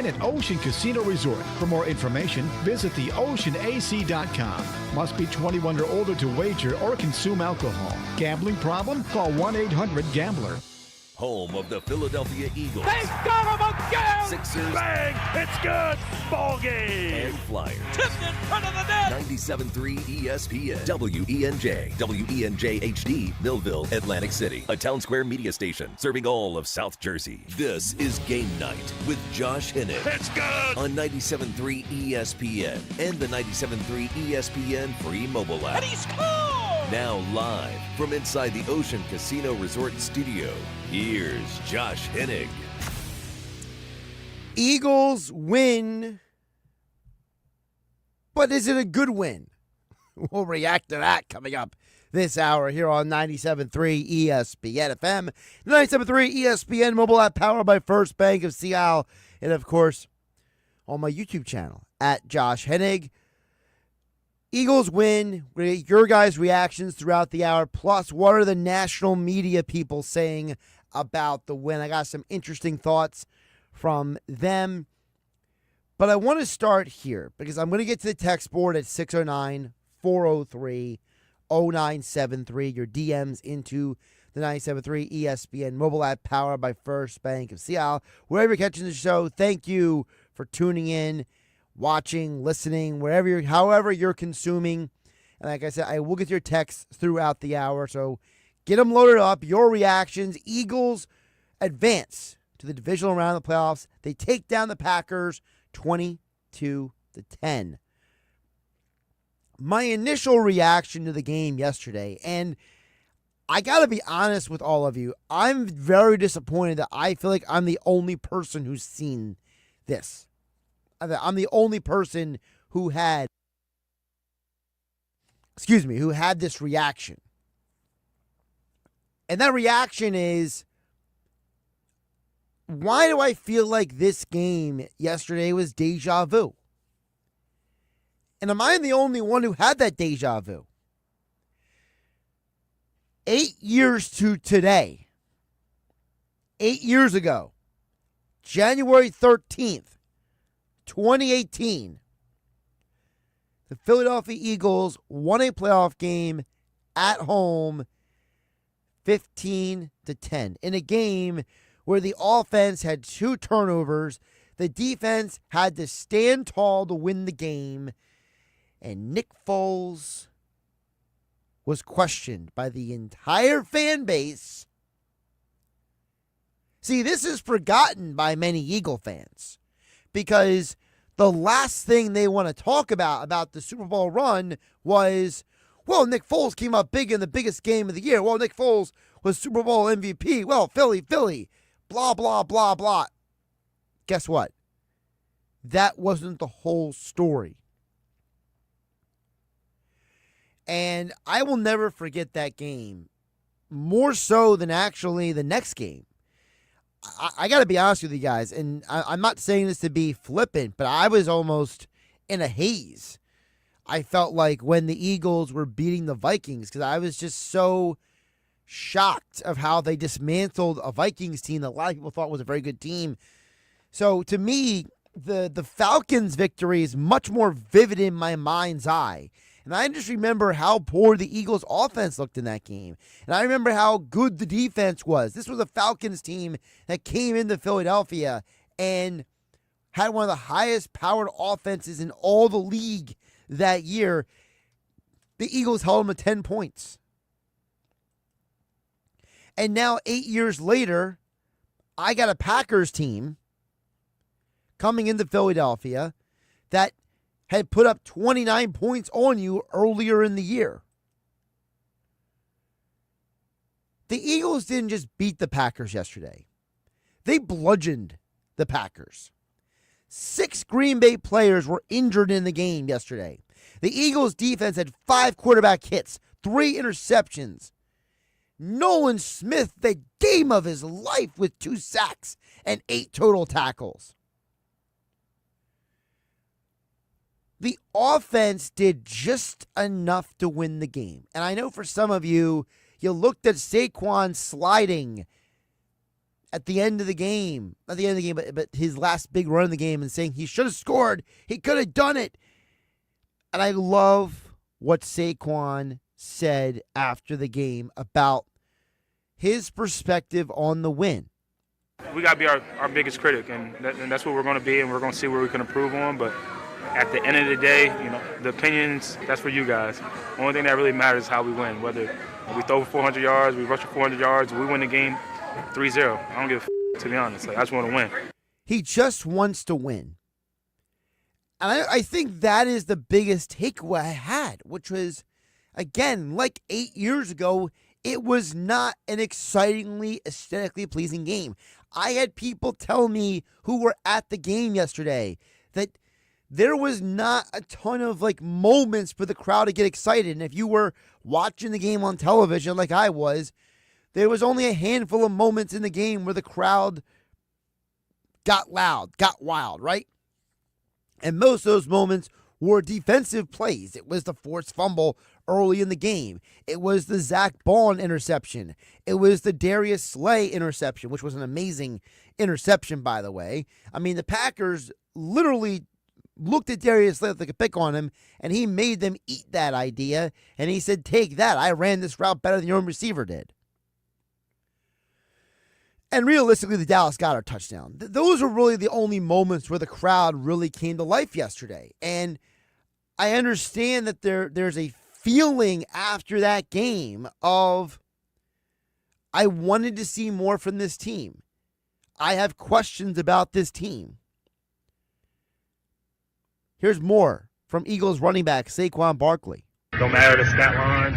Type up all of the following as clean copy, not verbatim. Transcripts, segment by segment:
Win at Ocean Casino Resort. For more information, visit theoceanac.com. Must be 21 or older to wager or consume alcohol. Gambling problem? Call 1-800-GAMBLER. Home of the Philadelphia Eagles. They got him again! Sixers. Bang! It's good! Ball game! And Flyers. Tipped in front of the net! 97.3 ESPN. WENJ. WENJ HD. Millville, Atlantic City. A Town Square media station serving all of South Jersey. This is Game Night with Josh Hennick. It's good! On 97.3 ESPN and the 97.3 ESPN free mobile app. And he scored! Now live from inside the Ocean Casino Resort studio, here's Josh Hennig. Eagles win, but is it a good win? We'll react to that coming up this hour here on 97.3 ESPN FM, 97.3 ESPN mobile app powered by First Bank of Seattle, and of course on my YouTube channel at Josh Hennig. Eagles win. We're going to get your guys' reactions throughout the hour. Plus, what are the national media people saying about the win? I got some interesting thoughts from them. But I want to start here because I'm going to get to the text board at 609-403-0973. Your DMs into the 97.3 ESPN mobile app powered by First Bank of Seattle. Wherever you're catching the show, thank you for tuning in, watching, listening, however you're consuming. And like I said, I will get your texts throughout the hour, so get them loaded up. Your reactions. Eagles advance to the divisional round of the playoffs. They take down the Packers 22-10. My initial reaction to the game yesterday, and I got to be honest with all of you, I'm very disappointed that I feel like I'm the only person who's seen this. I'm the only person who had this reaction. And that reaction is, why do I feel like this game yesterday was deja vu? And am I the only one who had that deja vu? 8 years to today, 8 years ago, January 13th, 2018, the Philadelphia Eagles won a playoff game at home 15-10 in a game where the offense had 2 turnovers, the defense had to stand tall to win the game, and Nick Foles was questioned by the entire fan base. See, this is forgotten by many Eagle fans, because the last thing they want to talk about the Super Bowl run was, well, Nick Foles came up big in the biggest game of the year. Well, Nick Foles was Super Bowl MVP. Well, Philly, blah, blah, blah, blah. Guess what? That wasn't the whole story. And I will never forget that game, more so than actually the next game. I got to be honest with you guys, and I'm not saying this to be flippant, but I was almost in a haze. I felt like when the Eagles were beating the Vikings, because I was just so shocked of how they dismantled a Vikings team that a lot of people thought was a very good team. So to me, the Falcons' victory is much more vivid in my mind's eye. And I just remember how poor the Eagles' offense looked in that game. And I remember how good the defense was. This was a Falcons team that came into Philadelphia and had one of the highest powered offenses in all the league that year. The Eagles held them to 10 points. And now 8 years later, I got a Packers team coming into Philadelphia that had put up 29 points on you earlier in the year. The Eagles didn't just beat the Packers yesterday. They bludgeoned the Packers. 6 Green Bay players were injured in the game yesterday. The Eagles defense had 5 quarterback hits, 3 interceptions. Nolan Smith, the game of his life with 2 sacks and 8 total tackles. The offense did just enough to win the game. And I know for some of you, you looked at Saquon sliding at the end of the game, not the end of the game, but his last big run of the game, and saying he should have scored, he could have done it. And I love what Saquon said after the game about his perspective on the win. We got to be our biggest critic, and that's what we're going to be, and we're going to see where we can improve on. But at the end of the day, the opinions, that's for you guys. The only thing that really matters is how we win. Whether we throw for 400 yards, we rush for 400 yards, we win the game 3-0. I don't give a to be honest. I just want to win. He just wants to win. And I think that is the biggest takeaway I had, which was, again, like 8 years ago, it was not an excitingly, aesthetically pleasing game. I had people tell me who were at the game yesterday that there was not a ton of moments for the crowd to get excited. And if you were watching the game on television like I was, there was only a handful of moments in the game where the crowd got loud, got wild, right? And most of those moments were defensive plays. It was the forced fumble early in the game. It was the Zach Bond interception. It was the Darius Slay interception, which was an amazing interception, by the way. I mean, the Packers literally looked at Darius Slay like they could pick on him, and he made them eat that idea. And he said, take that. I ran this route better than your own receiver did. And realistically, the Dallas Goedert touchdown. Those were really the only moments where the crowd really came to life yesterday. And I understand that there's a feeling after that game of, I wanted to see more from this team. I have questions about this team. Here's more from Eagles running back Saquon Barkley. Don't matter the stat line.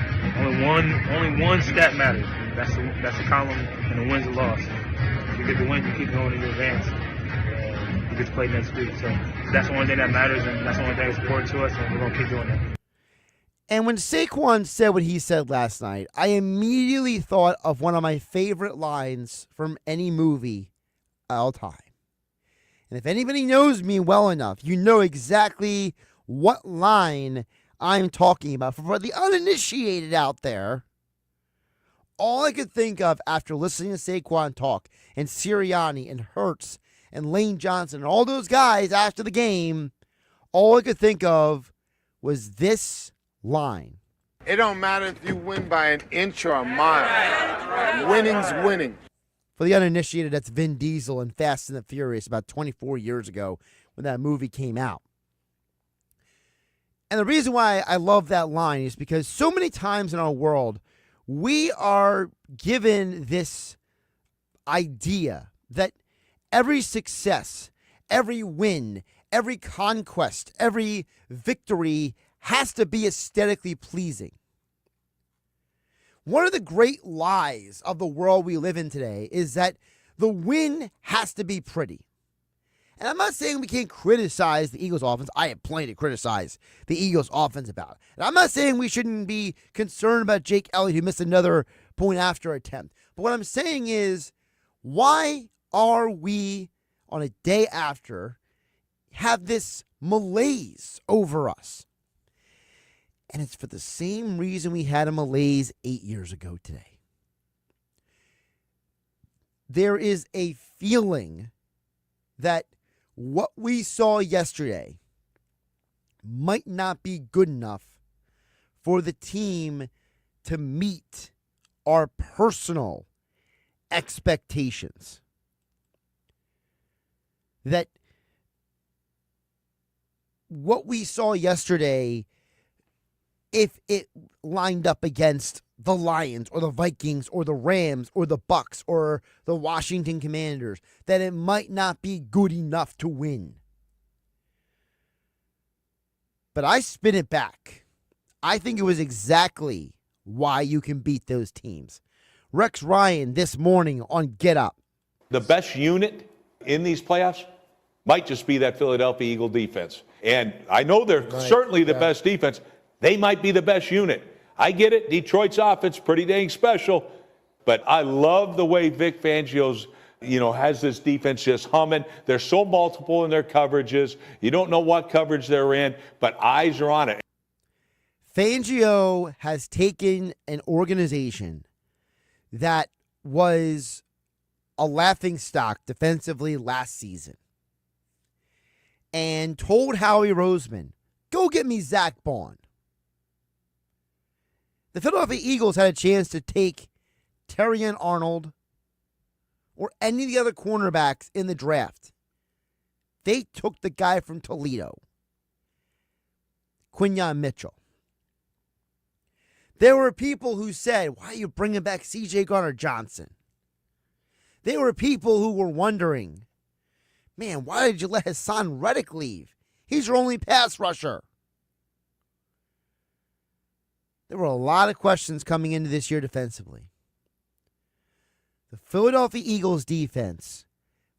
Only one stat matters. That's the column and the wins and loss. If you get the wins, you keep going and you advance. You get to play next week. So that's the only thing that matters, and that's the only thing that's important to us, and we're going to keep doing that. And when Saquon said what he said last night, I immediately thought of one of my favorite lines from any movie all time. And if anybody knows me well enough, you know exactly what line I'm talking about. For the uninitiated out there, all I could think of after listening to Saquon talk, and Sirianni and Hurts and Lane Johnson and all those guys after the game, all I could think of was this line. It don't matter if you win by an inch or a mile. Winning's winning. For the uninitiated, that's Vin Diesel in Fast and the Furious about 24 years ago when that movie came out. And the reason why I love that line is because so many times in our world, we are given this idea that every success, every win, every conquest, every victory has to be aesthetically pleasing. One of the great lies of the world we live in today is that the win has to be pretty. And I'm not saying we can't criticize the Eagles offense. I have plenty to criticize the Eagles offense about. And I'm not saying we shouldn't be concerned about Jake Elliott, who missed another point after attempt. But what I'm saying is, why are we, on a day after, have this malaise over us? And it's for the same reason we had a malaise 8 years ago today. There is a feeling that what we saw yesterday might not be good enough for the team to meet our personal expectations. That what we saw yesterday, if it lined up against the Lions or the Vikings or the Rams or the Bucks or the Washington Commanders, that it might not be good enough to win. But I spin it back. I think it was exactly why you can beat those teams. Rex Ryan this morning on Get Up. The best unit in these playoffs might just be that Philadelphia Eagle defense. And I know they're certainly the best defense. They might be the best unit. I get it. Detroit's offense pretty dang special. But I love the way Vic Fangio's, has this defense just humming. They're so multiple in their coverages. You don't know what coverage they're in, but eyes are on it. Fangio has taken an organization that was a laughingstock defensively last season and told Howie Roseman, go get me Zach Bond. The Philadelphia Eagles had a chance to take Terrion Arnold or any of the other cornerbacks in the draft. They took the guy from Toledo, Quinyon Mitchell. There were people who said, why are you bringing back C.J. Garner-Johnson? There were people who were wondering, man, why did you let Hassan Reddick leave? He's your only pass rusher. There were a lot of questions coming into this year defensively. The Philadelphia Eagles defense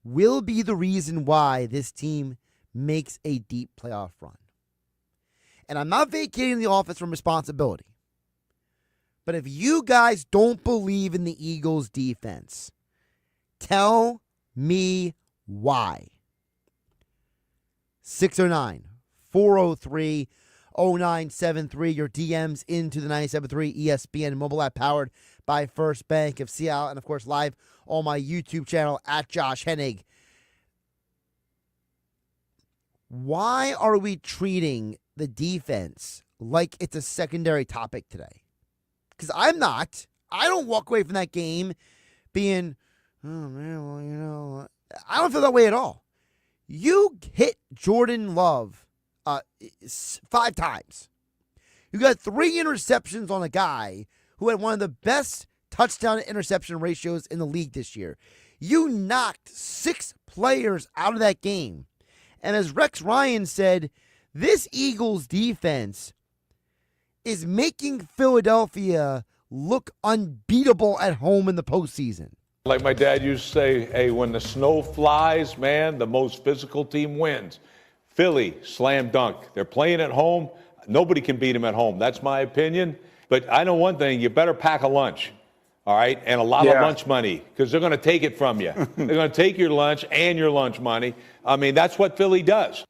will be the reason why this team makes a deep playoff run. And I'm not vacating the offense from responsibility. But if you guys don't believe in the Eagles defense, tell me why. 609-403-0973. Your DMs into the 97.3 ESPN mobile app powered by First Bank of Seattle. And, of course, live on my YouTube channel at Josh Hennig. Why are we treating the defense like it's a secondary topic today? Because I'm not. I don't walk away from that game being, oh, man, well, you know, I don't feel that way at all. You hit Jordan Love 5 times. You got 3 interceptions on a guy who had one of the best touchdown to interception ratios in the league this year. You knocked 6 players out of that game. And as Rex Ryan said, this Eagles defense is making Philadelphia look unbeatable at home in the postseason. Like my dad used to say, hey, when the snow flies, man, the most physical team wins. Philly, slam dunk. They're playing at home. Nobody can beat them at home. That's my opinion. But I know one thing, you better pack a lunch, all right, and a lot of lunch money because they're going to take it from you. They're going to take your lunch and your lunch money. I mean, that's what Philly does.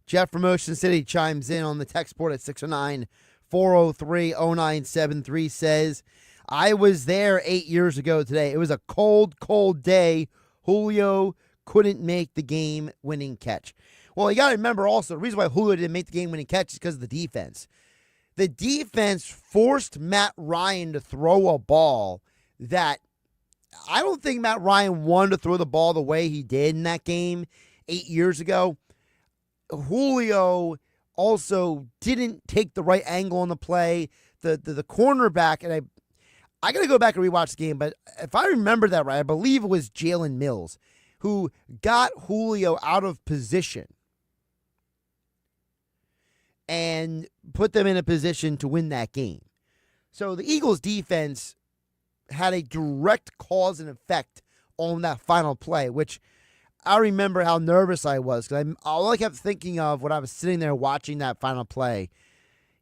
Jeff from Ocean City chimes in on the text board at 609-403-0973, says, I was there 8 years ago today. It was a cold, cold day. Julio couldn't make the game-winning catch. Well, you got to remember also, the reason why Julio didn't make the game-winning catch is because of the defense. The defense forced Matt Ryan to throw a ball that I don't think Matt Ryan wanted to throw the ball the way he did in that game 8 years ago. Julio also didn't take the right angle on the play. The cornerback, and I got to go back and rewatch the game, but if I remember that right, I believe it was Jalen Mills who got Julio out of position and put them in a position to win that game. So the Eagles defense had a direct cause and effect on that final play, which I remember how nervous I was because all I kept thinking of when I was sitting there watching that final play,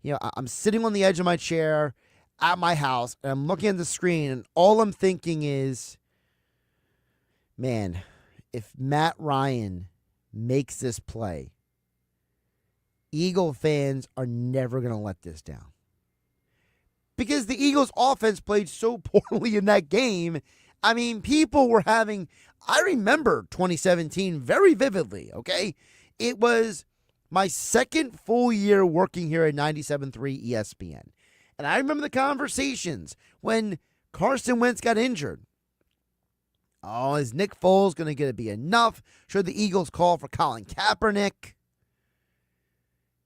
you know, I'm sitting on the edge of my chair at my house and I'm looking at the screen and all I'm thinking is, man, if Matt Ryan makes this play, Eagle fans are never going to let this down. Because the Eagles offense played so poorly in that game. I mean, people were having, I remember 2017 very vividly, okay? It was my second full year working here at 97.3 ESPN. And I remember the conversations when Carson Wentz got injured. Oh, is Nick Foles going to be enough? Should the Eagles call for Colin Kaepernick?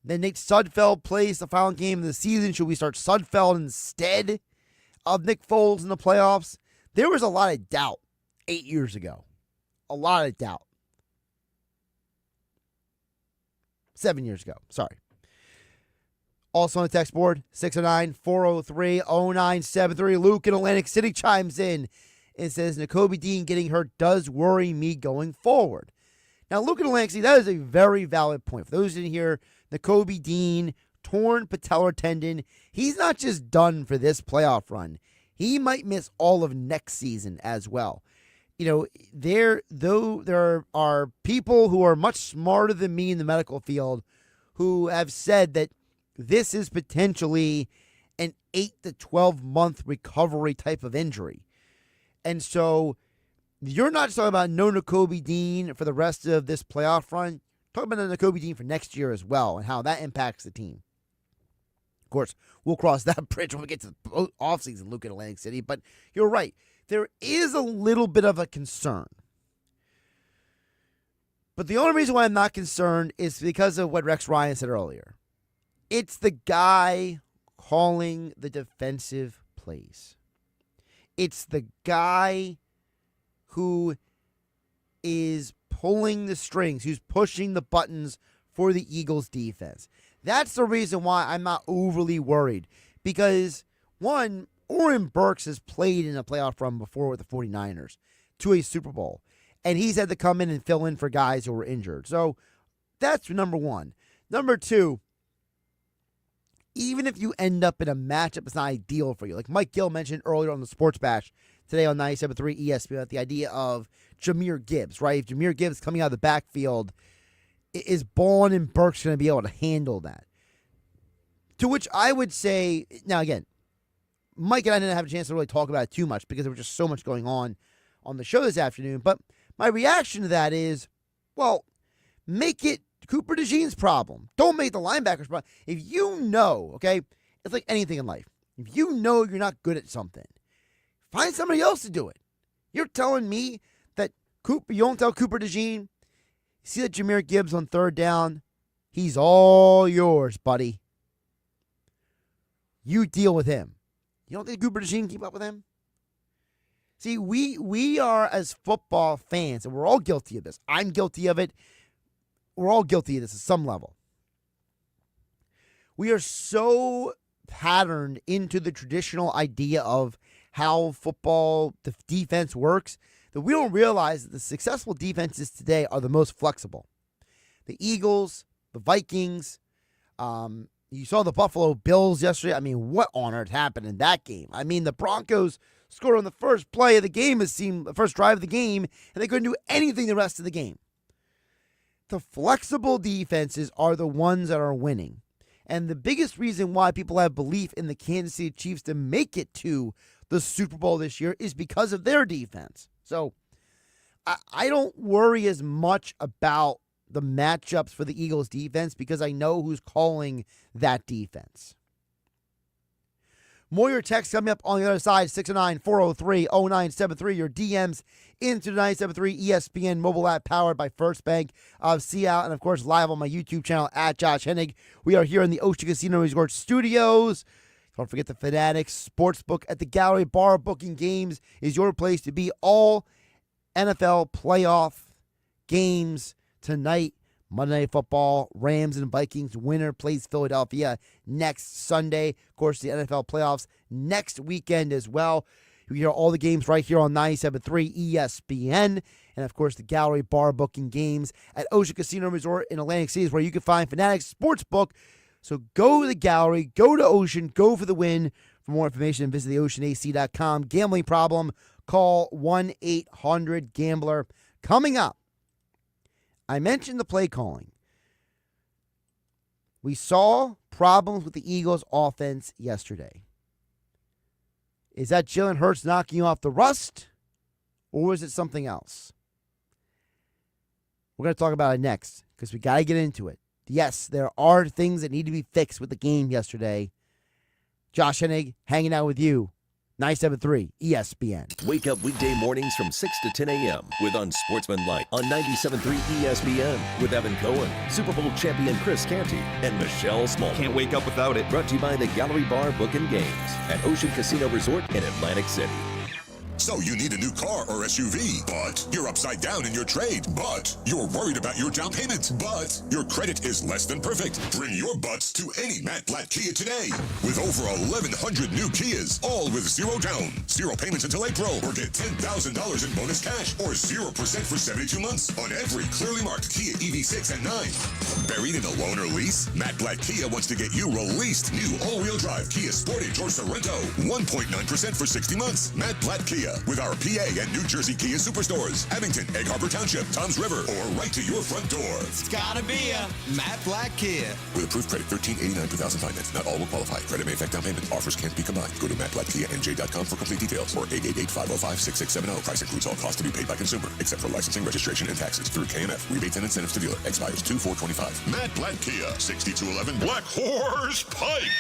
Then Nate Sudfeld plays the final game of the season. Should we start Sudfeld instead of Nick Foles in the playoffs? There was a lot of doubt 8 years ago. A lot of doubt. 7 years ago. Sorry. Also on the text board, 609-403-0973. Luke in Atlantic City chimes in and says, Nakobe Dean getting hurt does worry me going forward. Now, Luke in Atlantic City, that is a very valid point. For those who didn't hear, Nakobe Dean, torn patellar tendon. He's not just done for this playoff run. He might miss all of next season as well. You know, there are people who are much smarter than me in the medical field who have said that this is potentially an 8 to 12 month recovery type of injury. And so you're not just talking about no Nakobe Dean for the rest of this playoff run. Talking about the Nakobe Dean for next year as well and how that impacts the team. Of course, we'll cross that bridge when we get to the offseason, Luke, in Atlantic City. But you're right. There is a little bit of a concern. But the only reason why I'm not concerned is because of what Rex Ryan said earlier. It's the guy calling the defensive plays. It's the guy who is pulling the strings, who's pushing the buttons for the Eagles defense. That's the reason why I'm not overly worried. Because, one, Oren Burks has played in a playoff run before with the 49ers to a Super Bowl. And he's had to come in and fill in for guys who were injured. So that's number one. Number two, even if you end up in a matchup that's not ideal for you, like Mike Gill mentioned earlier on the Sports Bash today on 97.3 ESPN, the idea of Jahmyr Gibbs, right? If Jahmyr Gibbs coming out of the backfield, is Bourne and Burks going to be able to handle that? To which I would say, now again, Mike and I didn't have a chance to really talk about it too much because there was just so much going on the show this afternoon. But my reaction to that is, well, make it Cooper DeJean's problem. Don't make the linebackers' problem. If you know, okay, it's like anything in life. If you know you're not good at something, find somebody else to do it. You're telling me that you don't tell Cooper DeJean, see that Jahmyr Gibbs on third down, he's all yours, buddy. You deal with him. You don't think Cooper DeJean can keep up with him? See, we are, as football fans, and we're all guilty of this. I'm guilty of it. We're all guilty of this at some level. We are so patterned into the traditional idea of how football defense works that we don't realize that the successful defenses today are the most flexible. The Eagles, the Vikings, you saw the Buffalo Bills yesterday. I mean, what on earth happened in that game? I mean, the Broncos scored on the first play of the game, the first drive of the game, and they couldn't do anything the rest of the game. The flexible defenses are the ones that are winning. And the biggest reason why people have belief in the Kansas City Chiefs to make it to the Super Bowl this year is because of their defense. So I don't worry as much about the matchups for the Eagles defense because I know who's calling that defense. More your texts coming up on the other side, 609-403-0973. Your DMs into the 97.3 ESPN mobile app powered by First Bank of Seattle. And, of course, live on my YouTube channel at Josh Hennig. We are here in the Ocean Casino Resort Studios. Don't forget the Fanatics Sportsbook at the Gallery Bar. Booking games is your place to be. All NFL playoff games tonight. Monday Night Football, Rams and Vikings. Winner plays Philadelphia next Sunday. Of course, the NFL playoffs next weekend as well. You can hear all the games right here on 97.3 ESPN. And, of course, the Gallery Bar booking games at Ocean Casino Resort in Atlantic City is where you can find Fanatics Sportsbook. So go to the Gallery, go to Ocean, go for the win. For more information, visit theoceanac.com. Gambling problem, call 1-800-GAMBLER. Coming up, I mentioned the play calling. We saw problems with the Eagles' offense yesterday. Is that Jalen Hurts knocking you off the rust, or is it something else? We're going to talk about it next because we got to get into it. Yes, there are things that need to be fixed with the game yesterday. Josh Hennig hanging out with you. 97.3 ESPN. Wake up weekday mornings from 6 to 10 a.m. with Unsportsmanlike on 97.3 ESPN with Evan Cohen, Super Bowl champion Chris Canty, and Michelle Small. Can't wake up without it. Brought to you by the Gallery Bar Booking Games at Ocean Casino Resort in Atlantic City. So you need a new car or SUV, but you're upside down in your trade, but you're worried about your down payment, but your credit is less than perfect. Bring your butts to any Matt Blatt Kia today. With over 1,100 new Kias, all with zero down, zero payments until April, or get $10,000 in bonus cash, or 0% for 72 months on every clearly marked Kia EV6 and 9. Buried in a loan or lease? Matt Blatt Kia wants to get you released. New all-wheel drive Kia Sportage or Sorento. 1.9% for 60 months. Matt Blatt Kia. Kia with our PA and New Jersey Kia superstores. Abington, Egg Harbor Township, Toms River, or right to your front door. It's gotta be a Matt Black Kia. With approved credit, $13.89 per thousand finance. Not all will qualify. Credit may affect down payment. Offers can't be combined. Go to mattblackkianj.com for complete details or 888-505-6670. Price includes all costs to be paid by consumer, except for licensing, registration, and taxes through KMF. Rebates and incentives to dealer. Expires 2/4/25. Matt Black Kia, 6211 Black Horse Pike,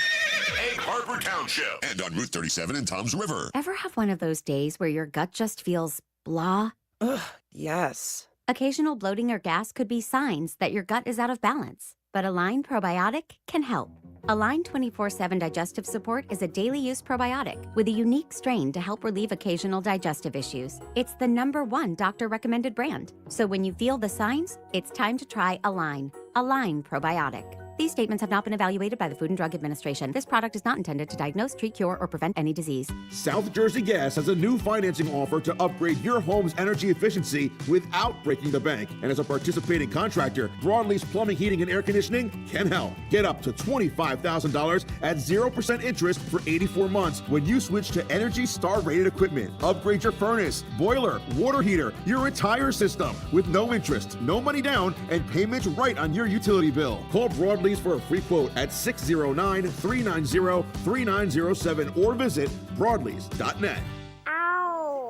Egg Harbor Township, and on Route 37 in Toms River. Ever have one of those days where your gut just feels blah? Ugh, yes. Occasional bloating or gas could be signs that your gut is out of balance, but Align Probiotic can help. Align 24/7 Digestive Support is a daily use probiotic with a unique strain to help relieve occasional digestive issues. It's the #1 doctor-recommended brand. So when you feel the signs, it's time to try Align. Align Probiotic. These statements have not been evaluated by the Food and Drug Administration. This product is not intended to diagnose, treat, cure, or prevent any disease. South Jersey Gas has a new financing offer to upgrade your home's energy efficiency without breaking the bank. And as a participating contractor, Broadleaf's Plumbing, Heating, and Air Conditioning can help. Get up to $25,000 at 0% interest for 84 months when you switch to Energy Star rated equipment. Upgrade your furnace, boiler, water heater, your entire system with no interest, no money down, and payments right on your utility bill. Call Broadleaf for a free quote at 609-390-3907 or visit broadleafs.net.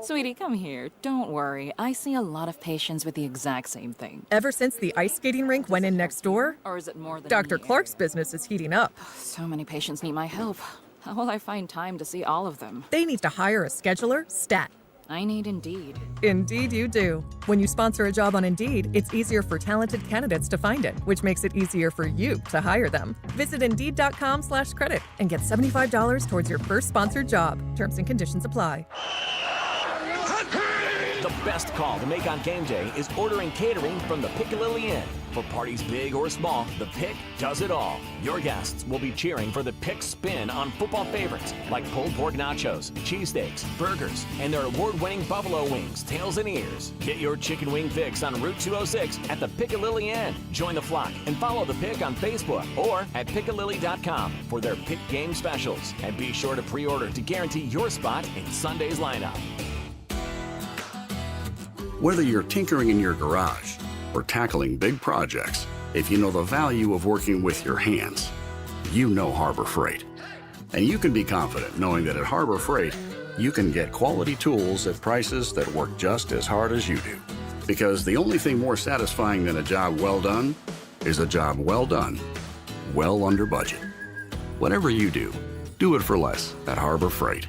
Sweetie, come here. Don't worry. I see a lot of patients with the exact same thing. Ever since the ice skating rink went in next door, Or is it more than Dr. Clark's business is heating up. So many patients need my help. How will I find time to see all of them? They need to hire a scheduler, stat. I need Indeed. Indeed you do. When you sponsor a job on Indeed, it's easier for talented candidates to find it, which makes it easier for you to hire them. Visit Indeed.com/credit and get $75 towards your first sponsored job. Terms and conditions apply. The best call to make on game day is ordering catering from the Piccalilli Inn. For parties big or small, the Pick does it all. Your guests will be cheering for the Pick spin on football favorites like pulled pork nachos, cheesesteaks, burgers, and their award-winning buffalo wings, tails, and ears. Get your chicken wing fix on Route 206 at the Piccalilli Inn. Join the flock and follow the Pick on Facebook or at Piccalilli.com for their Pick game specials. And be sure to pre-order to guarantee your spot in Sunday's lineup. Whether you're tinkering in your garage or tackling big projects, if you know the value of working with your hands, you know Harbor Freight. And you can be confident knowing that at Harbor Freight, you can get quality tools at prices that work just as hard as you do. Because the only thing more satisfying than a job well done is a job well done, well under budget. Whatever you do it for less at Harbor Freight.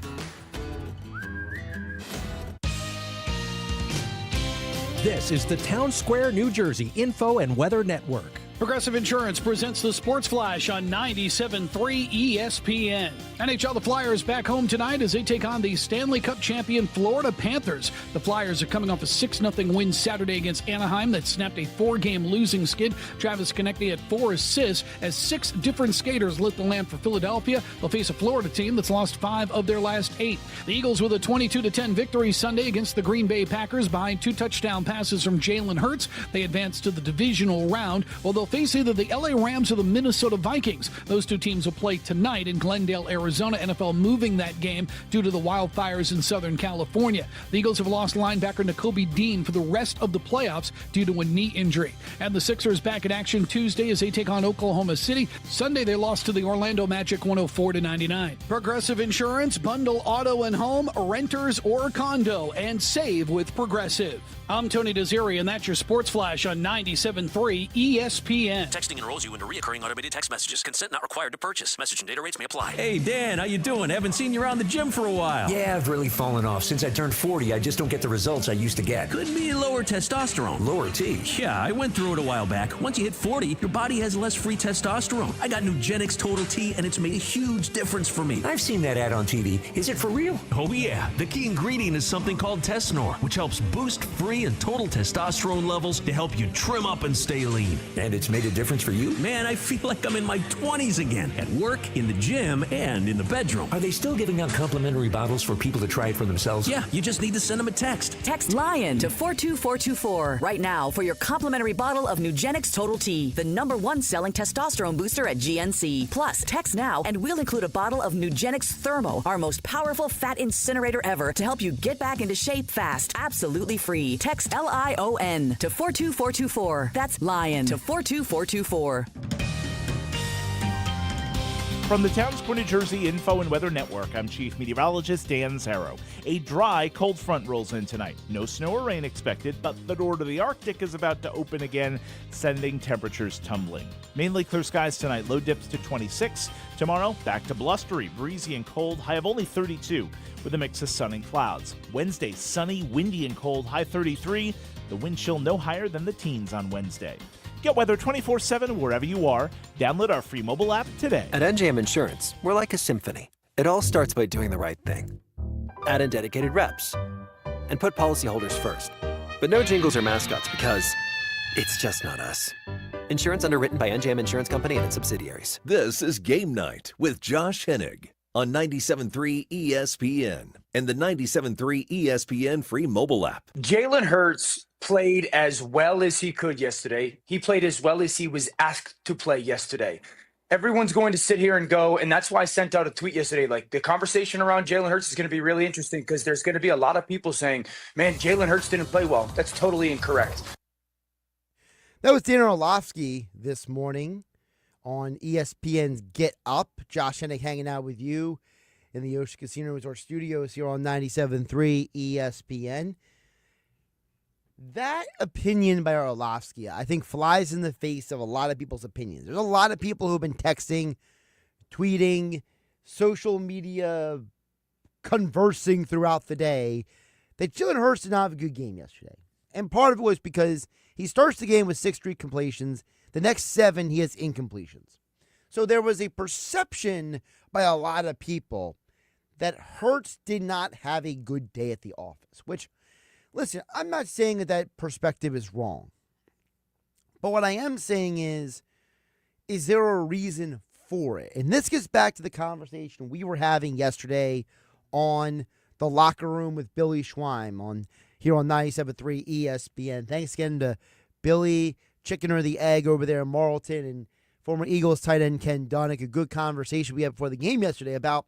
This is the Town Square, New Jersey Info and Weather Network. Progressive Insurance presents the Sports Flash on 97.3 ESPN. NHL, the Flyers back home tonight as they take on the Stanley Cup champion Florida Panthers. The Flyers are coming off a 6-0 win Saturday against Anaheim that snapped a 4-game losing skid. Travis Konecny had 4 assists as 6 different skaters lit the lamp for Philadelphia. They'll face a Florida team that's lost 5 of their last 8. The Eagles with a 22-10 victory Sunday against the Green Bay Packers behind 2 touchdown passes from Jalen Hurts. They advance to the divisional round, while they'll face either the LA Rams or the Minnesota Vikings. Those 2 teams will play tonight in Glendale, Arizona. NFL moving that game due to the wildfires in Southern California. The Eagles have lost linebacker Nakobe Dean for the rest of the playoffs due to a knee injury. And the Sixers back in action Tuesday as they take on Oklahoma City. Sunday they lost to the Orlando Magic 104-99. Progressive Insurance, bundle auto and home, renters or condo, and save with Progressive. I'm Tony Desiri, and that's your Sports Flash on 97.3 ESPN. Texting enrolls you into recurring automated text messages. Consent not required to purchase. Message and data rates may apply. Hey, Dan, how you doing? Haven't seen you around the gym for a while. Yeah, I've really fallen off. Since I turned 40, I just don't get the results I used to get. Could be lower testosterone. Lower T? Yeah, I went through it a while back. Once you hit 40, your body has less free testosterone. I got Nugenix Total T, and it's made a huge difference for me. I've seen that ad on TV. Is it for real? Oh, yeah. The key ingredient is something called Tesnor, which helps boost free and total testosterone levels to help you trim up and stay lean. And it's it's made a difference for you? Man, I feel like I'm in my 20s again. At work, in the gym, and in the bedroom. Are they still giving out complimentary bottles for people to try it for themselves? Yeah, you just need to send them a text. Text LION to 42424 right now for your complimentary bottle of Nugenix Total T, the #1 selling testosterone booster at GNC. Plus, text now and we'll include a bottle of Nugenix Thermo, our most powerful fat incinerator ever, to help you get back into shape fast. Absolutely free. Text LION to 42424. That's LION to 42424. From the Town Square, New Jersey Info and Weather Network, I'm Chief Meteorologist Dan Zarrow. A dry, cold front rolls in tonight. No snow or rain expected, but the door to the Arctic is about to open again, sending temperatures tumbling. Mainly clear skies tonight, low dips to 26. Tomorrow, back to blustery, breezy and cold, high of only 32, with a mix of sun and clouds. Wednesday, sunny, windy and cold, high 33. The wind chill no higher than the teens on Wednesday. Get weather 24/7 wherever you are. Download our free mobile app today. At NJM Insurance, we're like a symphony. It all starts by doing the right thing. Add in dedicated reps and put policyholders first. But no jingles or mascots because it's just not us. Insurance underwritten by NJM Insurance Company and its subsidiaries. This is Game Night with Josh Hennig on 97.3 ESPN and the 97.3 ESPN free mobile app. Jalen Hurts played as well as he could yesterday. He played as well as he was asked to play yesterday. Everyone's going to sit here and go, and that's why I sent out a tweet yesterday. Like, the conversation around Jalen Hurts is going to be really interesting because there's going to be a lot of people saying, man, Jalen Hurts didn't play well. That's totally incorrect. That was Dan Orlovsky this morning on ESPN's Get Up. Josh Hennig hanging out with you in the Ocean Casino Resort Studios here on 97.3 ESPN. That opinion by Orlovsky, I think, flies in the face of a lot of people's opinions. There's a lot of people who've been texting, tweeting, social media, conversing throughout the day that Jalen Hurts did not have a good game yesterday. And part of it was because he starts the game with 6 straight completions. The next 7, he has incompletions. So there was a perception by a lot of people that Hurts did not have a good day at the office, which, listen, I'm not saying that perspective is wrong. But what I am saying is there a reason for it? And this gets back to the conversation we were having yesterday on the locker room with Billy Schweim here on 97.3 ESPN. Thanks again to Billy, Chicken or the Egg over there in Marlton, and former Eagles tight end Ken Dunnick. A good conversation we had before the game yesterday about,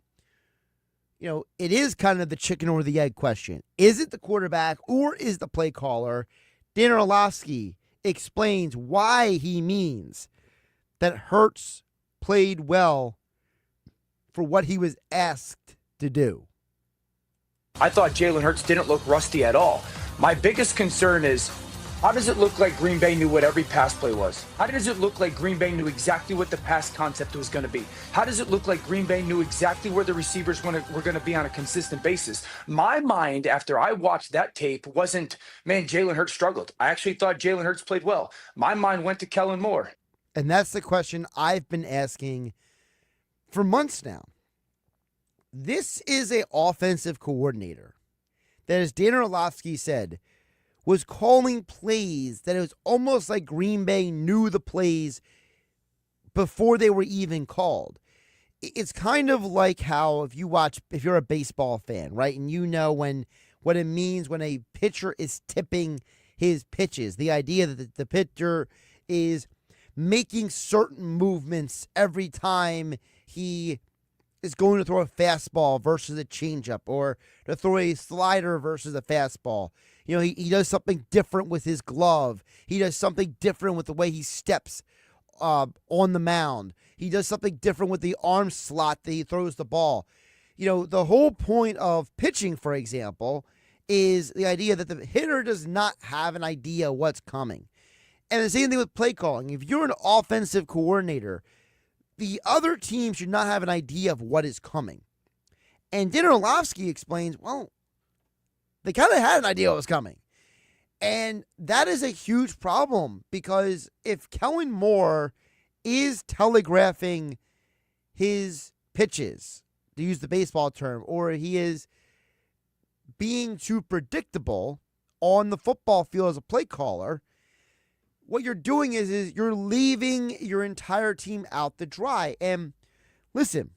it is kind of the chicken or the egg question. Is it the quarterback or is the play caller? Dan Orlovsky explains why he means that Hurts played well for what he was asked to do. I thought Jalen Hurts didn't look rusty at all. My biggest concern is, how does it look like Green Bay knew what every pass play was? How does it look like Green Bay knew exactly what the pass concept was going to be? How does it look like Green Bay knew exactly where the receivers were going to be on a consistent basis? My mind, after I watched that tape, wasn't, man, Jalen Hurts struggled. I actually thought Jalen Hurts played well. My mind went to Kellen Moore. And that's the question I've been asking for months now. This is an offensive coordinator that, as Dan Orlovsky said, was calling plays that it was almost like Green Bay knew the plays before they were even called. It's kind of like how if you're a baseball fan, right, and you know what it means when a pitcher is tipping his pitches, the idea that the pitcher is making certain movements every time he is going to throw a fastball versus a changeup, or to throw a slider versus a fastball. He does something different with his glove. He does something different with the way he steps on the mound. He does something different with the arm slot that he throws the ball. The whole point of pitching, for example, is the idea that the hitter does not have an idea what's coming. And the same thing with play calling. If you're an offensive coordinator, the other team should not have an idea of what is coming. And Dan Orlovsky explains, well, they kind of had an idea what was coming. And that is a huge problem, because if Kellen Moore is telegraphing his pitches, to use the baseball term, or he is being too predictable on the football field as a play caller, what you're doing is you're leaving your entire team out to dry. And listen,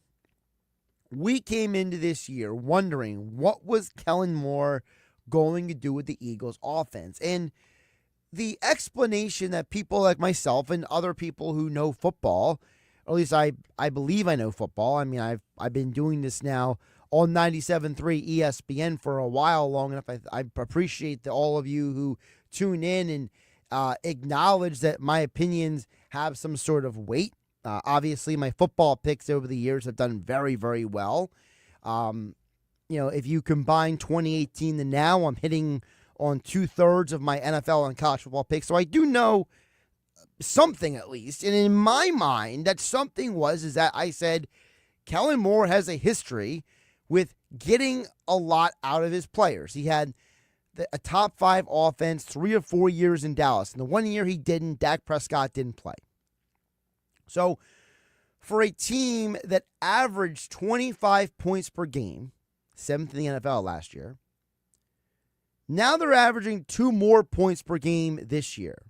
we came into this year wondering what was Kellen Moore going to do with the Eagles offense. And the explanation that people like myself and other people who know football, or at least I believe I know football. I mean, I've been doing this now on 97.3 ESPN for a while, long enough. I appreciate all of you who tune in and acknowledge that my opinions have some sort of weight. Obviously, my football picks over the years have done very, very well. If you combine 2018 to now, I'm hitting on 2/3 of my NFL and college football picks. So I do know something at least. And in my mind, that something is that I said Kellen Moore has a history with getting a lot out of his players. He had a top 5 offense 3 or 4 years in Dallas. And the 1 year he didn't, Dak Prescott didn't play. So for a team that averaged 25 points per game, 7th in the NFL last year, now they're averaging 2 more points per game this year.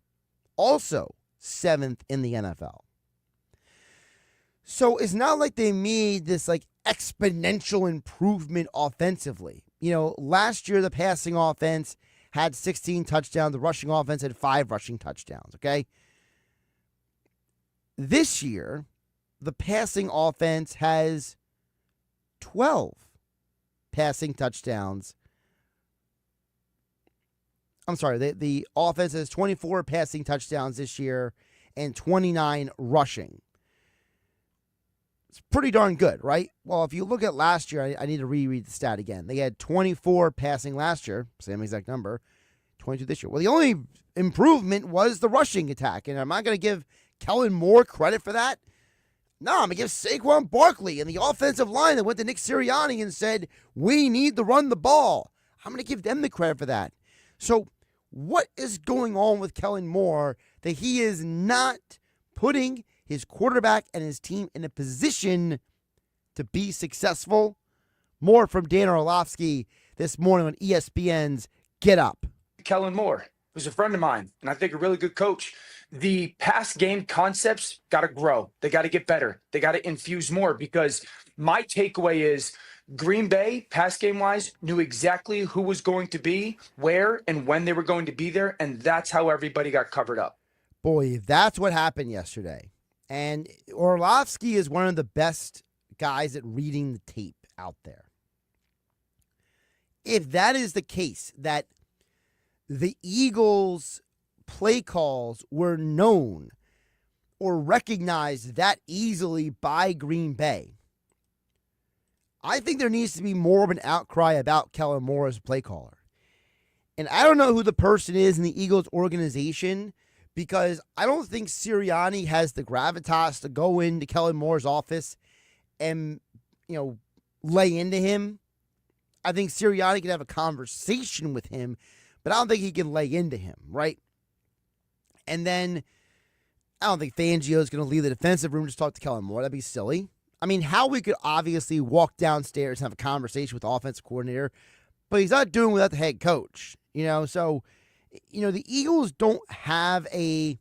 Also 7th in the NFL. So it's not like they made this exponential improvement offensively. Last year the passing offense had 16 touchdowns. The rushing offense had 5 rushing touchdowns, okay? This year, the passing offense has 12 passing touchdowns. I'm sorry, the offense has 24 passing touchdowns this year and 29 rushing. It's pretty darn good, right? Well, if you look at last year, I need to reread the stat again. They had 24 passing last year, same exact number, 22 this year. Well, the only improvement was the rushing attack, and I'm not going to give Kellen Moore credit for that. No, I'm going to give Saquon Barkley and the offensive line that went to Nick Sirianni and said, we need to run the ball. I'm going to give them the credit for that. So what is going on with Kellen Moore that he is not putting his quarterback and his team in a position to be successful? More from Dan Orlovsky this morning on ESPN's Get Up. Kellen Moore, who's a friend of mine, and I think a really good coach. The pass game concepts got to grow. They got to get better. They got to infuse more, because my takeaway is Green Bay, pass game-wise, knew exactly who was going to be, where, and when they were going to be there, and that's how everybody got covered up. Boy, that's what happened yesterday. And Orlovsky is one of the best guys at reading the tape out there. If that is the case, that the Eagles' play calls were known or recognized that easily by Green Bay, I think there needs to be more of an outcry about Kellen Moore as a play caller. And I don't know who the person is in the Eagles organization, because I don't think Sirianni has the gravitas to go into Kellen Moore's office and, lay into him. I think Sirianni can have a conversation with him, but I don't think he can lay into him, right? And then I don't think Fangio is going to leave the defensive room to talk to Kellen Moore. That'd be silly. I mean, Howie could obviously walk downstairs and have a conversation with the offensive coordinator, but he's not doing it without the head coach, So, the Eagles don't have a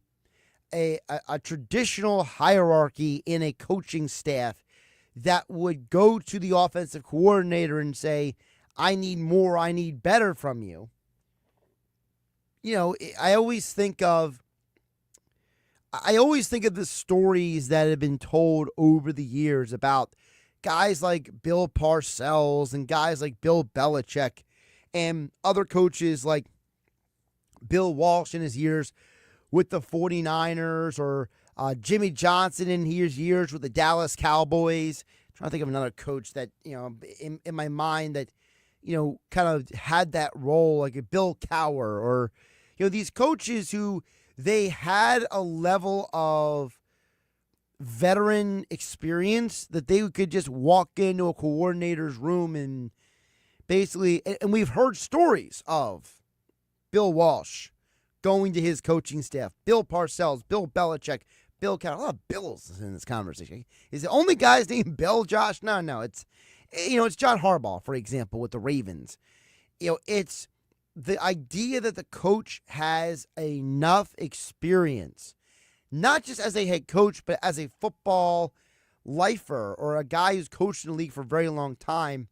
traditional hierarchy in a coaching staff that would go to the offensive coordinator and say, I need more, I need better from you. I always think of the stories that have been told over the years about guys like Bill Parcells and guys like Bill Belichick and other coaches like Bill Walsh in his years with the 49ers, or Jimmy Johnson in his years with the Dallas Cowboys. I'm trying to think of another coach that, in my mind that, kind of had that role, like a Bill Cowher, or, these coaches who they had a level of veteran experience that they could just walk into a coordinator's room and basically, and we've heard stories of Bill Walsh going to his coaching staff, Bill Parcells, Bill Belichick, Bill Cowher. A lot of Bills in this conversation. Is the only guy's named Bill, Josh? No. It's John Harbaugh, for example, with the Ravens. It's the idea that the coach has enough experience, not just as a head coach, but as a football lifer or a guy who's coached in the league for a very long time,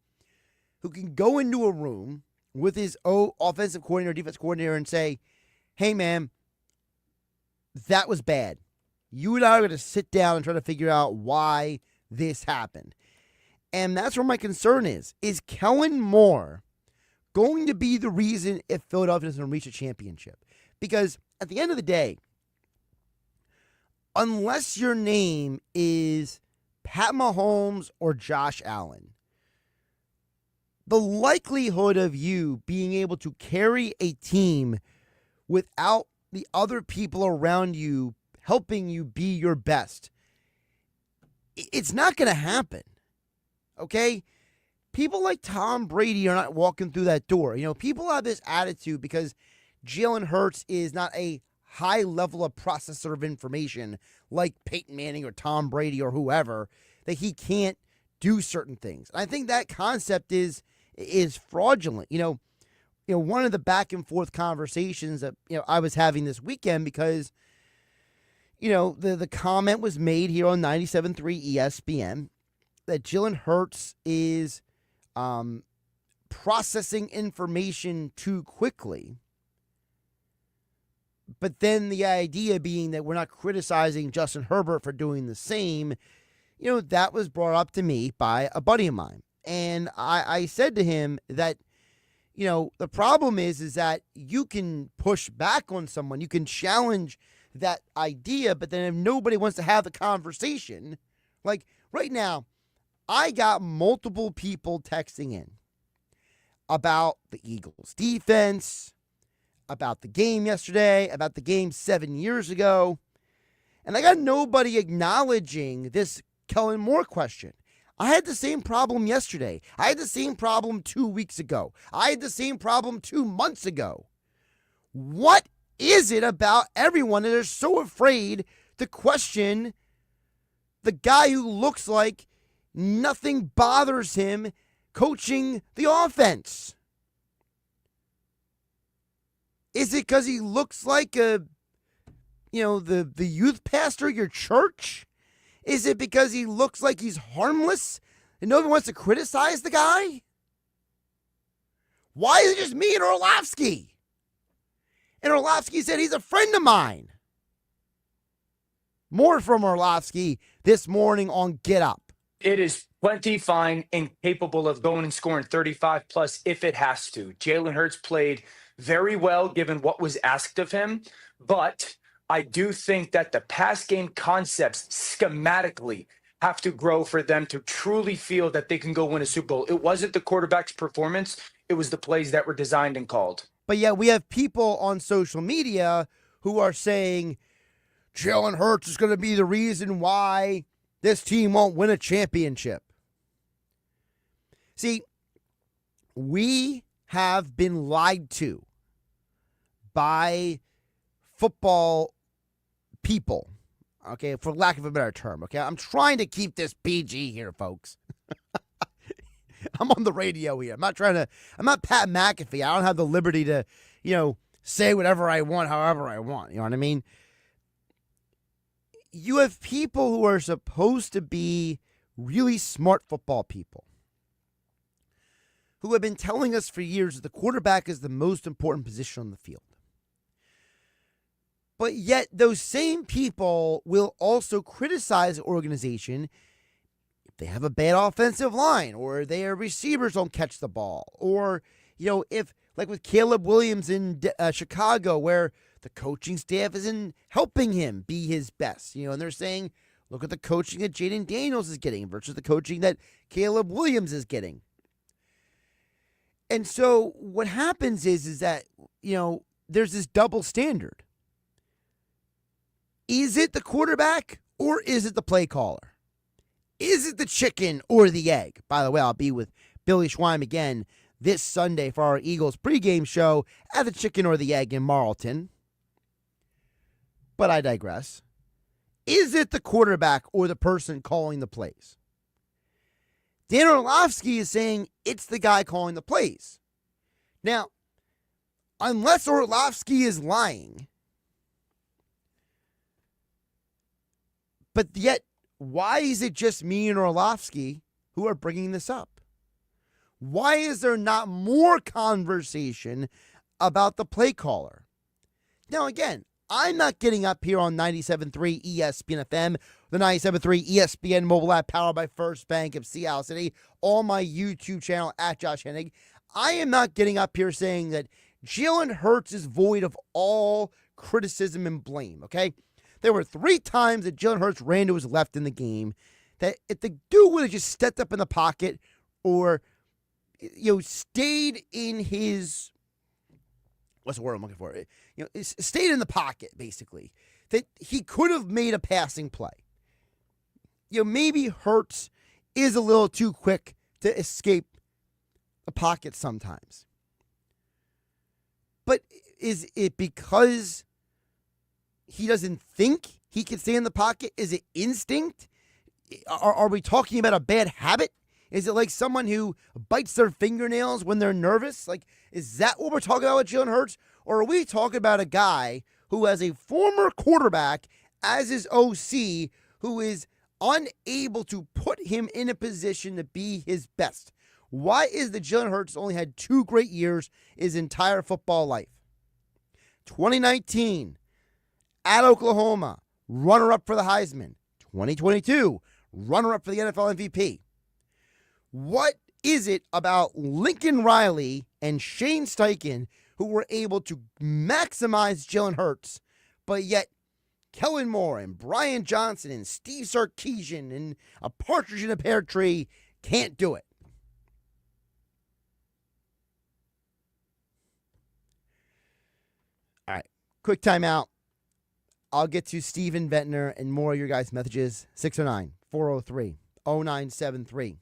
who can go into a room with his offensive coordinator, defense coordinator, and say, hey, man, that was bad. You and I are going to sit down and try to figure out why this happened. And that's where my concern is. Is Kellen Moore going to be the reason if Philadelphia doesn't reach a championship? Because at the end of the day, unless your name is Pat Mahomes or Josh Allen, the likelihood of you being able to carry a team without the other people around you helping you be your best, it's not going to happen. Okay? People like Tom Brady are not walking through that door. You know, people have this attitude because Jalen Hurts is not a high level of processor of information like Peyton Manning or Tom Brady or whoever, that he can't do certain things. And I think that concept is fraudulent. You know, one of the back and forth conversations that, I was having this weekend, because, the comment was made here on 97.3 ESPN that Jalen Hurts is processing information too quickly. But then the idea being that we're not criticizing Justin Herbert for doing the same, that was brought up to me by a buddy of mine. And I said to him that, the problem is that you can push back on someone. You can challenge that idea, but then if nobody wants to have the conversation, like right now, I got multiple people texting in about the Eagles defense, about the game yesterday, about the game 7 years ago, and I got nobody acknowledging this Kellen Moore question. I had the same problem yesterday. I had the same problem 2 weeks ago. I had the same problem 2 months ago. What is it about everyone that are so afraid to question the guy who looks like nothing bothers him coaching the offense? Is it because he looks like the youth pastor of your church? Is it because he looks like he's harmless and nobody wants to criticize the guy? Why is it just me and Orlovsky? And Orlovsky said he's a friend of mine. More from Orlovsky this morning on Get Up. It is plenty fine and capable of going and scoring 35 plus if it has to. Jalen Hurts played very well given what was asked of him, but I do think that the pass game concepts schematically have to grow for them to truly feel that they can go win a Super Bowl. It wasn't the quarterback's performance. It was the plays that were designed and called. But yet we have people on social media who are saying Jalen Hurts is going to be the reason why this team won't win a championship. See, we have been lied to by football people, okay, for lack of a better term, okay? I'm trying to keep this PG here, folks. I'm on the radio here. I'm not Pat McAfee. I don't have the liberty to, say whatever I want, however I want. You know what I mean? You have people who are supposed to be really smart football people who have been telling us for years that the quarterback is the most important position on the field. But yet those same people will also criticize the organization if they have a bad offensive line or their receivers don't catch the ball. Or, if, like with Caleb Williams in Chicago, where the coaching staff isn't helping him be his best. And they're saying, look at the coaching that Jaden Daniels is getting versus the coaching that Caleb Williams is getting. And so what happens is that, there's this double standard. Is it the quarterback or is it the play caller? Is it the chicken or the egg? By the way, I'll be with Billy Schweim again this Sunday for our Eagles pregame show at the Chicken or the Egg in Marlton. But I digress. Is it the quarterback or the person calling the plays? Dan Orlovsky is saying it's the guy calling the plays. Now, unless Orlovsky is lying. But yet, why is it just me and Orlovsky who are bringing this up? Why is there not more conversation about the play caller? Now, again, I'm not getting up here on 97.3 ESPN FM, the 97.3 ESPN mobile app powered by First Bank of Sea Isle City, on my YouTube channel at Josh Hennig. I am not getting up here saying that Jalen Hurts is void of all criticism and blame, okay? There were 3 times that Jalen Hurts ran to his left in the game that if the dude would have just stepped up in the pocket or, stayed in his, what's the word I'm looking for? Stayed in the pocket, basically, that he could have made a passing play. Maybe Hurts is a little too quick to escape the pocket sometimes. But is it because he doesn't think he can stay in the pocket? Is it instinct? Are we talking about a bad habit? Is it like someone who bites their fingernails when they're nervous? Like, is that what we're talking about with Jalen Hurts? Or are we talking about a guy who has a former quarterback as his OC who is unable to put him in a position to be his best? Why is the Jalen Hurts only had 2 great years his entire football life? 2019, at Oklahoma, runner-up for the Heisman. 2022, runner-up for the NFL MVP. What is it about Lincoln Riley and Shane Steichen who were able to maximize Jalen Hurts, but yet Kellen Moore and Brian Johnson and Steve Sarkisian and a partridge in a pear tree can't do it? All right, quick timeout. I'll get to Steven Ventnor and more of your guys' messages. 609-403-0973.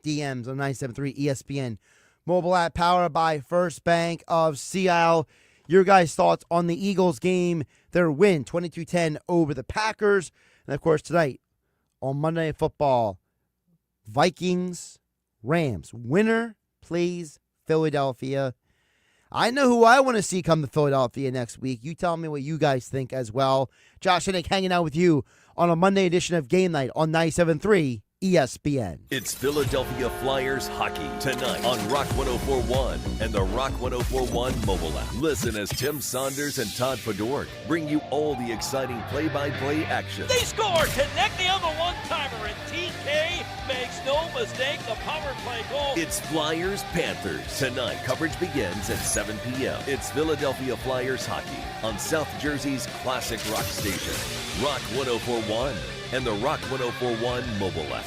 DMs on 973 ESPN. Mobile app powered by First Bank of Sea Isle. Your guys' thoughts on the Eagles game, their win 22-10 over the Packers. And, of course, tonight on Monday Night Football, Vikings, Rams. Winner plays Philadelphia. I know who I want to see come to Philadelphia next week. You tell me what you guys think as well. Josh Hennig hanging out with you on a Monday edition of Game Night on 97.3 ESPN. It's Philadelphia Flyers hockey tonight on Rock 104.1 and the Rock 104.1 mobile app. Listen as Tim Saunders and Todd Fedork bring you all the exciting play-by-play action. They score! Connecting on the one-timer, and TK makes no mistake, the power play goal. It's Flyers-Panthers tonight. Coverage begins at 7 p.m. It's Philadelphia Flyers hockey on South Jersey's classic rock station, Rock 104.1 and the Rock 104.1 mobile app.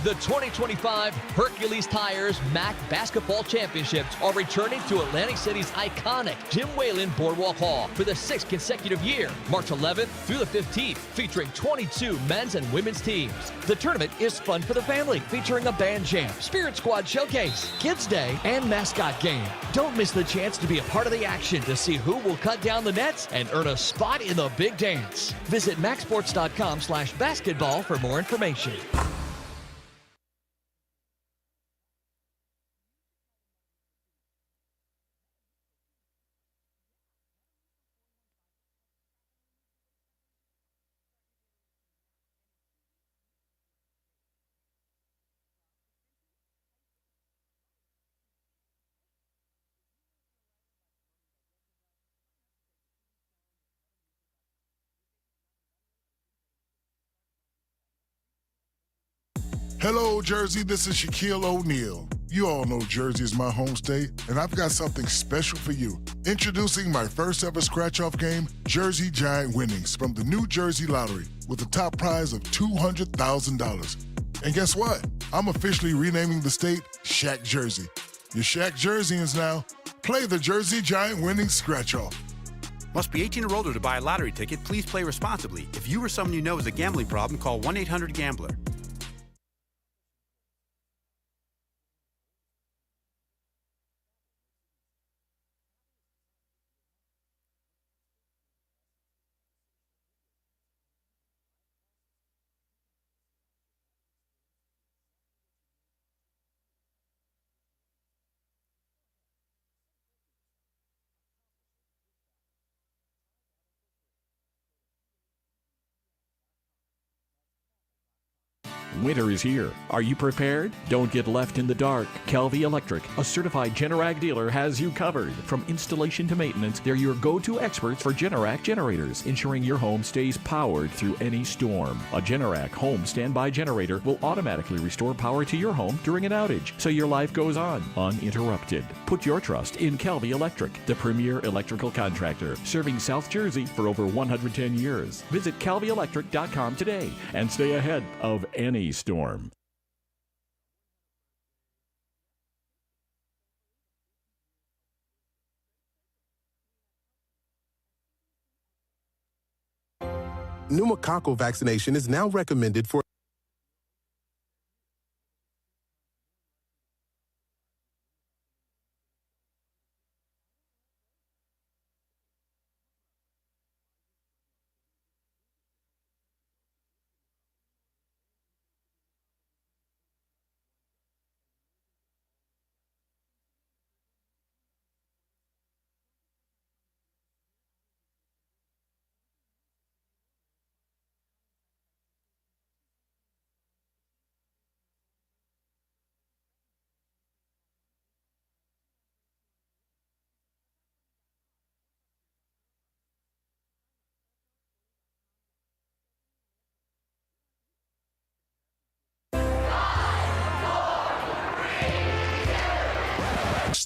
The 2025 Hercules Tires MAC Basketball Championships are returning to Atlantic City's iconic Jim Whalen Boardwalk Hall for the 6th consecutive year, March 11th through the 15th, featuring 22 men's and women's teams. The tournament is fun for the family, featuring a band jam, Spirit Squad showcase, Kids Day, and mascot game. Don't miss the chance to be a part of the action to see who will cut down the nets and earn a spot in the big dance. Visit MacSports.com/basketball for more information. Hello, Jersey. This is Shaquille O'Neal. You all know Jersey is my home state, and I've got something special for you. Introducing my first ever scratch-off game, Jersey Giant Winnings, from the New Jersey Lottery, with a top prize of $200,000. And guess what? I'm officially renaming the state Shaq Jersey. You're Shaq Jerseyans now. Play the Jersey Giant Winnings scratch-off. Must be 18 or older to buy a lottery ticket. Please play responsibly. If you or someone you know has a gambling problem, call 1-800-GAMBLER. winter is here. Are you prepared? Don't get left in the dark. Kelvy Electric, a certified Generac dealer, has you covered. From installation to maintenance, they're your go-to experts for Generac generators, ensuring your home stays powered through any storm. A Generac home standby generator will automatically restore power to your home during an outage, so your life goes on uninterrupted. Put your trust in Kelvy Electric, the premier electrical contractor, serving South Jersey for over 110 years. Visit KelvyElectric.com today and stay ahead of any storm. Pneumococcal vaccination is now recommended for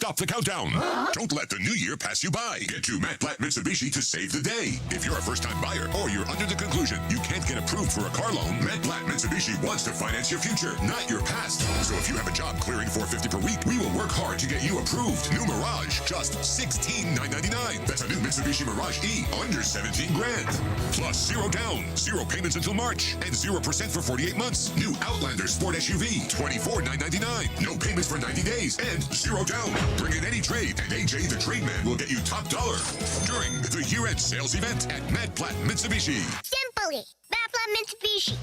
Stop the countdown. Don't let the new year pass you by. Get to Matt Platt Mitsubishi to save the day. If you're a first-time buyer or you're under the conclusion you can't get approved for a car loan, Matt Platt Mitsubishi wants to finance your future, not your past. So if you have a job clearing $450 per week, we will work hard to get you approved. New Mirage, just $16,999. That's a new Mitsubishi Mirage E, under 17 grand. Plus zero down, zero payments until March, and 0% for 48 months. New Outlander Sport SUV, $24,999. No payments for 90 days, and zero down. Bring in any trade, and AJ the Trade Man will get you top dollar during the year-end sales event at Matt Platt Mitsubishi. Simply, Matt Platt Mitsubishi.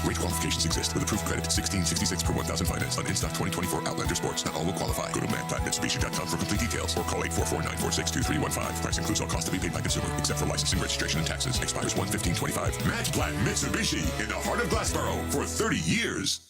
Rate qualifications exist with approved credit $16.66 per 1,000 finance on in-stock 2024 Outlander Sports. Not all will qualify. Go to mattplattmitsubishi.com for complete details or call 844-946-2315. Price includes all costs to be paid by consumer, except for licensing, registration, and taxes. Expires 1/15/25. Matt Platt Mitsubishi in the heart of Glassboro for 30 years.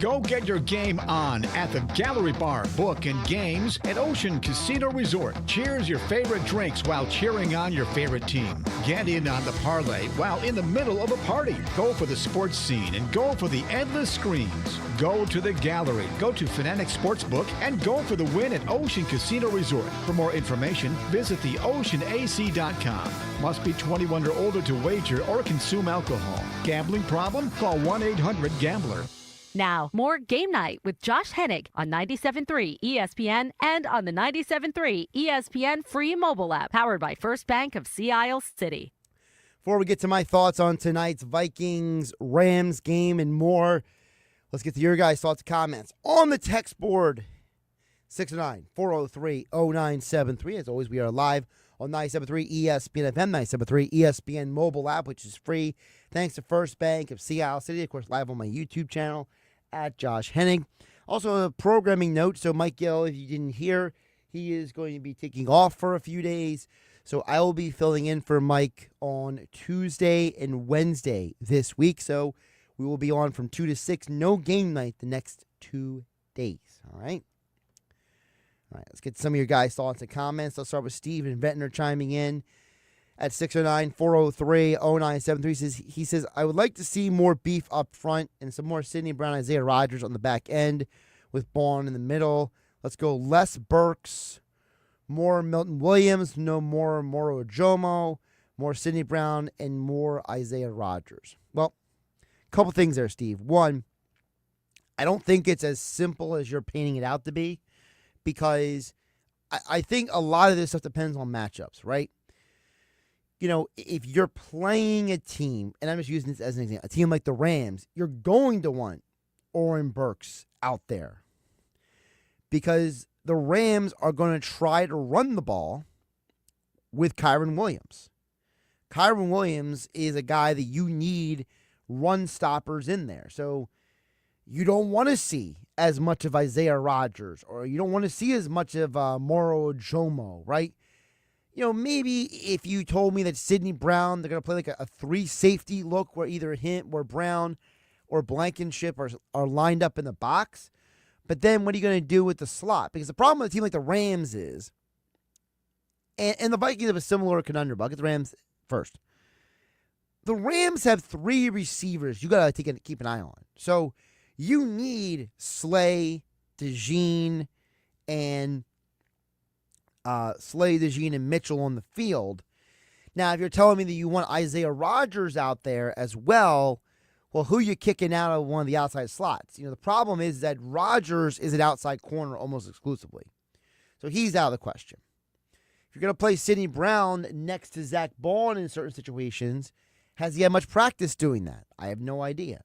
Go get your game on at the Gallery Bar, Book, and Games at Ocean Casino Resort. Cheers your favorite drinks while cheering on your favorite team. Get in on the parlay while in the middle of a party. Go for the sports scene and go for the endless screens. Go to the Gallery, go to Fanatics Sportsbook, and go for the win at Ocean Casino Resort. For more information, visit theoceanac.com. Must be 21 or older to wager or consume alcohol. Gambling problem? Call 1-800-GAMBLER. Now, more Game Night with Josh Hennig on 97.3 ESPN and on the 97.3 ESPN free mobile app, powered by First Bank of Sea Isle City. Before we get to my thoughts on tonight's Vikings-Rams game and more, let's get to your guys' thoughts and comments on the text board. 609-403-0973. As always, we are live on 97.3 ESPN FM, 97.3 ESPN mobile app, which is free. Thanks to First Bank of Sea Isle City. Of course, live on my YouTube channel at Josh Hennig. Also, a programming note. So Mike Gill, if you didn't hear, he is going to be taking off for a few days. So I will be filling in for Mike on Tuesday and Wednesday this week. So we will be on from 2 to 6. No game night the next 2 days. All right? All right, let's get some of your guys' thoughts and comments. Let's start with Steve and Ventnor chiming in at 609-403-0973. He says, I would like to see more beef up front and some more Sidney Brown, Isaiah Rodgers on the back end with Bond in the middle. Let's go less Burks, more Milton Williams, no more Moro Ojomo, more Sidney Brown, and more Isaiah Rodgers. Well, a couple things there, Steve. One, I don't think it's as simple as you're painting it out to be, because I think a lot of this stuff depends on matchups, right? You know, if you're playing a team, and I'm just using this as an example, a team like the Rams, you're going to want Oren Burks out there because the Rams are going to try to run the ball with Kyren Williams. Kyren Williams is a guy that you need run stoppers in there. So you don't want to see as much of Isaiah Rodgers, or you don't want to see as much of Moro Ojomo, right? Maybe if you told me that Sidney Brown, they're going to play like a 3 safety look where either Brown or Blankenship are lined up in the box. But then what are you going to do with the slot? Because the problem with a team like the Rams is, and the Vikings have a similar conundrum. I'll get the Rams first. The Rams have 3 receivers you got to keep an eye on. So you need Slay, DeJean, and Mitchell on the field. Now, if you're telling me that you want Isaiah Rodgers out there as well, who are you kicking out of one of the outside slots? The problem is that Rodgers is an outside corner almost exclusively. So he's out of the question. If you're going to play Sidney Brown next to Zach Bond in certain situations, has he had much practice doing that? I have no idea.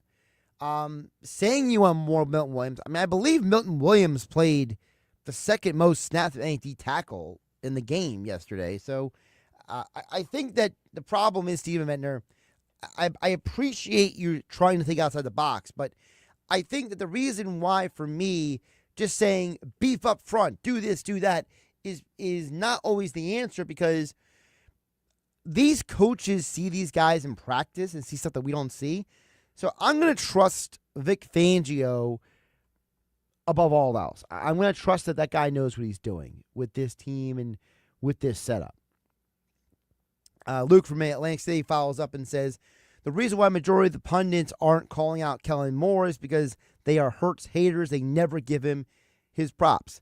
Saying you want more Milton Williams, I believe Milton Williams played the second most snaps of any D tackle in the game yesterday. So I think that the problem is, Steven Ventnor, I appreciate you trying to think outside the box, but I think that the reason why, for me, just saying beef up front, do this, do that, is not always the answer, because these coaches see these guys in practice and see stuff that we don't see. So I'm going to trust Vic Fangio above all else. I'm going to trust that guy knows what he's doing with this team and with this setup. Luke from Atlantic City follows up and says, the reason why majority of the pundits aren't calling out Kellen Moore is because they are Hurts haters. They never give him his props.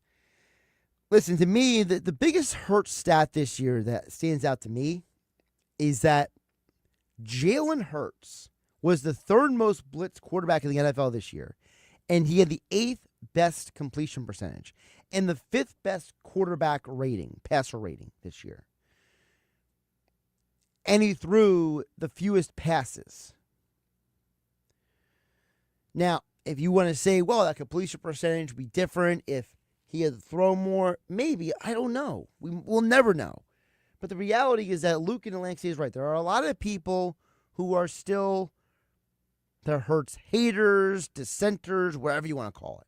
Listen, to me, the biggest Hurts stat this year that stands out to me is that Jalen Hurts was the 3rd most blitzed quarterback in the NFL this year, and he had the 8th best completion percentage and the 5th best quarterback passer rating this year. And he threw the fewest passes. Now, if you want to say, well, that completion percentage would be different if he had to throw more, maybe, I don't know. We'll never know. But the reality is that Luke in Atlantic City is right. There are a lot of people who are still, they're Hurts haters, dissenters, whatever you want to call it.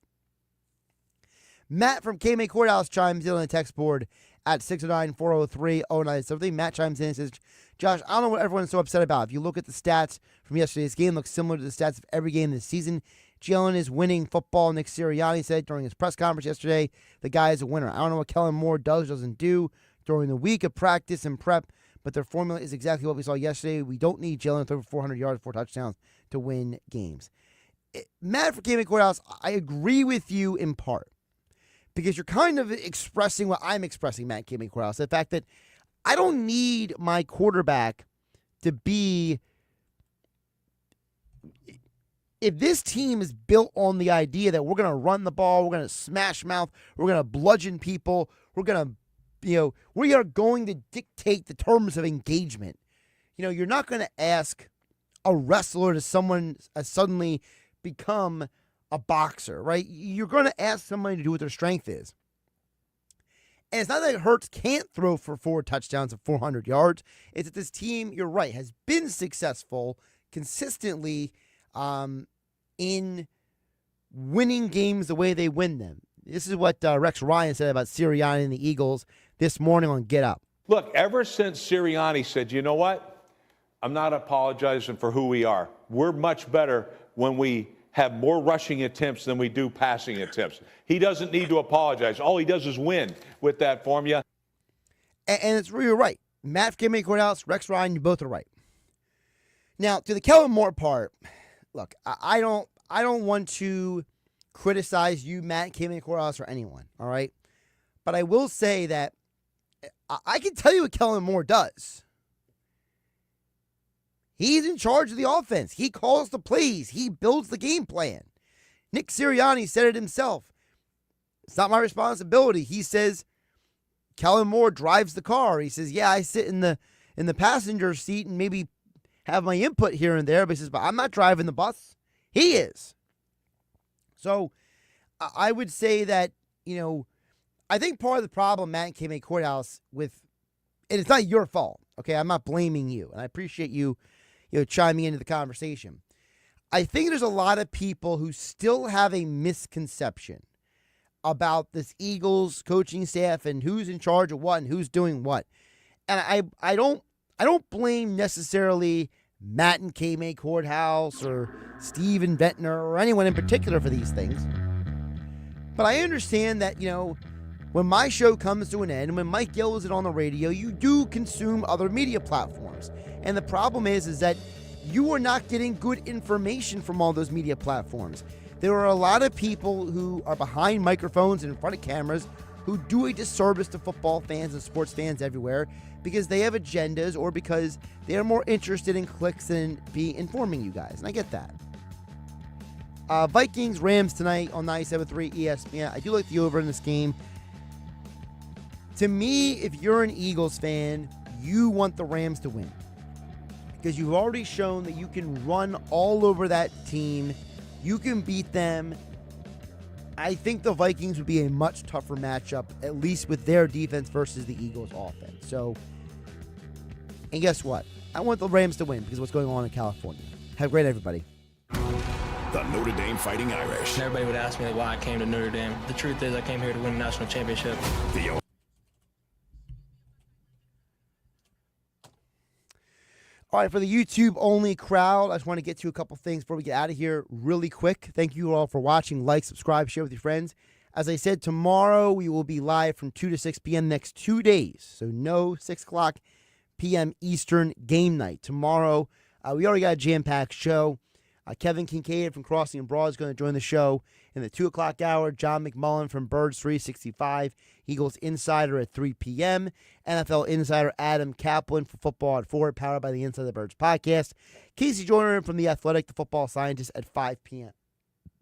Matt from KMA Courthouse chimes in on the text board at 609-403-0973. Matt chimes in and says, Josh, I don't know what everyone's so upset about. If you look at the stats from yesterday's game, it looks similar to the stats of every game this season. Jalen is winning football. Nick Sirianni said during his press conference yesterday, the guy is a winner. I don't know what Kellen Moore doesn't do during the week of practice and prep, but their formula is exactly what we saw yesterday. We don't need Jalen to throw for 400 yards, 4 touchdowns to win games. Matt from KMA Courthouse, I agree with you in part, because you're kind of expressing what I'm expressing, Matt KMA Courthouse, the fact that I don't need my quarterback to be... If this team is built on the idea that we're going to run the ball, we're going to smash mouth, we're going to bludgeon people, we are going to dictate the terms of engagement. You're not going to ask a wrestler to suddenly become a boxer, right? You're going to ask somebody to do what their strength is. And it's not that Hurts can't throw for 4 touchdowns and 400 yards. It's that this team, you're right, has been successful consistently in winning games the way they win them. This is what Rex Ryan said about Sirianni and the Eagles this morning on Get Up. Look, ever since Sirianni said, you know what? I'm not apologizing for who we are. We're much better when we have more rushing attempts than we do passing attempts. He doesn't need to apologize. All he does is win with that formula. And it's really right. Matt KMA Courthouse, Rex Ryan, you both are right. Now, to the Kellen Moore part, look, I don't want to criticize you, Matt KMA Courthouse, or anyone, all right? But I will say that I can tell you what Kellen Moore does. He's in charge of the offense. He calls the plays. He builds the game plan. Nick Sirianni said it himself. It's not my responsibility. He says Kellen Moore drives the car. He says, yeah, I sit in the passenger seat and maybe have my input here and there. But he says, but I'm not driving the bus. He is. So I would say that, I think part of the problem, Matt and K-May Courthouse, and it's not your fault, okay? I'm not blaming you, and I appreciate you chiming into the conversation. I think there's a lot of people who still have a misconception about this Eagles coaching staff and who's in charge of what and who's doing what. And I don't blame necessarily Matt and K-May Courthouse or Steven Ventnor or anyone in particular for these things. But I understand that, when my show comes to an end, when Mike Gill isn't on the radio, you do consume other media platforms. And the problem is that you are not getting good information from all those media platforms. There are a lot of people who are behind microphones and in front of cameras who do a disservice to football fans and sports fans everywhere because they have agendas or because they are more interested in clicks than be informing you guys. And I get that. Vikings, Rams tonight on 97.3 ESPN. I do like the over in this game. To me, if you're an Eagles fan, you want the Rams to win because you've already shown that you can run all over that team. You can beat them. I think the Vikings would be a much tougher matchup, at least with their defense versus the Eagles' offense. So, and guess what? I want the Rams to win because of what's going on in California. Have a great night, everybody. The Notre Dame Fighting Irish. Everybody would ask me why I came to Notre Dame. The truth is I came here to win a national championship. All right, for the YouTube-only crowd, I just want to get to a couple things before we get out of here really quick. Thank you all for watching. Like, subscribe, share with your friends. As I said, tomorrow we will be live from 2 to 6 p.m. next 2 days. So no 6 o'clock p.m. Eastern game night. Tomorrow, we already got a jam-packed show. Kevin Kincaid from Crossing and Broad is going to join the show in the 2 o'clock hour. John McMullen from Birds 365, Eagles Insider at 3 p.m. NFL Insider Adam Kaplan for Football at 4, powered by the Inside the Birds podcast. Casey Joyner from The Athletic, the football scientist, at 5 p.m.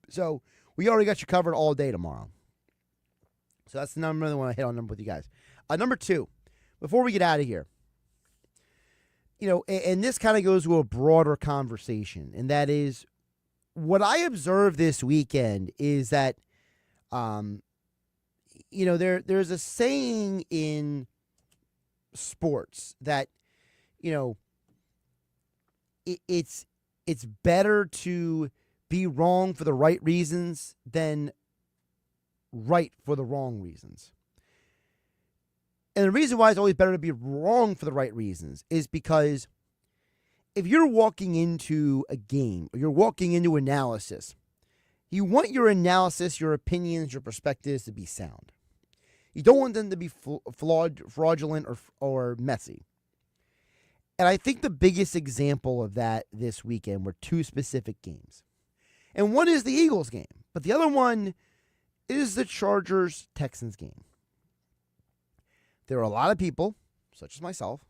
So we already got you covered all day tomorrow. So that's the number I want to hit on with you guys. Number 2, before we get out of here, and this kind of goes to a broader conversation, and that is what I observed this weekend is that, there's a saying in sports that, it's better to be wrong for the right reasons than right for the wrong reasons. And the reason why it's always better to be wrong for the right reasons is because if you're walking into a game or you're walking into analysis, you want your analysis, your opinions, your perspectives to be sound. You don't want them to be flawed, fraudulent, or messy. And I think the biggest example of that this weekend were 2 specific games. And one is the Eagles game, but the other one is the Chargers-Texans game. There are a lot of people, such as myself,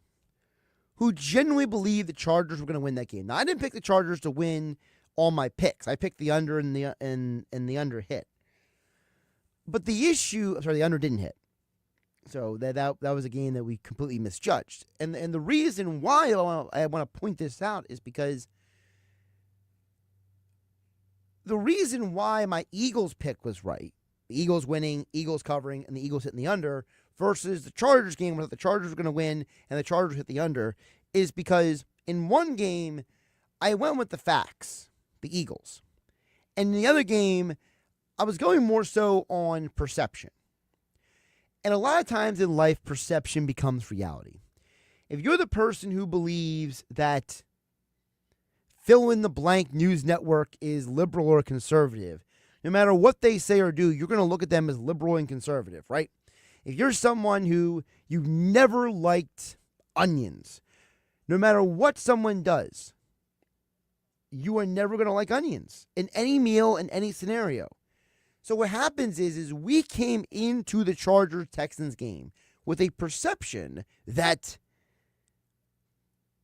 who genuinely believe the Chargers were going to win that game. Now, I didn't pick the Chargers to win all my picks. I picked the under and the under hit. But the under didn't hit. So that was a game that we completely misjudged. And the reason why I want to point this out is because the reason why my Eagles pick was right, the Eagles winning, Eagles covering, and the Eagles hitting the under, versus the Chargers game where the Chargers were going to win and the Chargers hit the under, is because in one game, I went with the facts, the Eagles. And in the other game, I was going more so on perception. And a lot of times in life, perception becomes reality. If you're the person who believes that fill-in-the-blank news network is liberal or conservative, no matter what they say or do, you're going to look at them as liberal and conservative, right? If you're someone who you've never liked onions, no matter what someone does, you are never going to like onions in any meal, in any scenario. So what happens is we came into the Chargers-Texans game with a perception that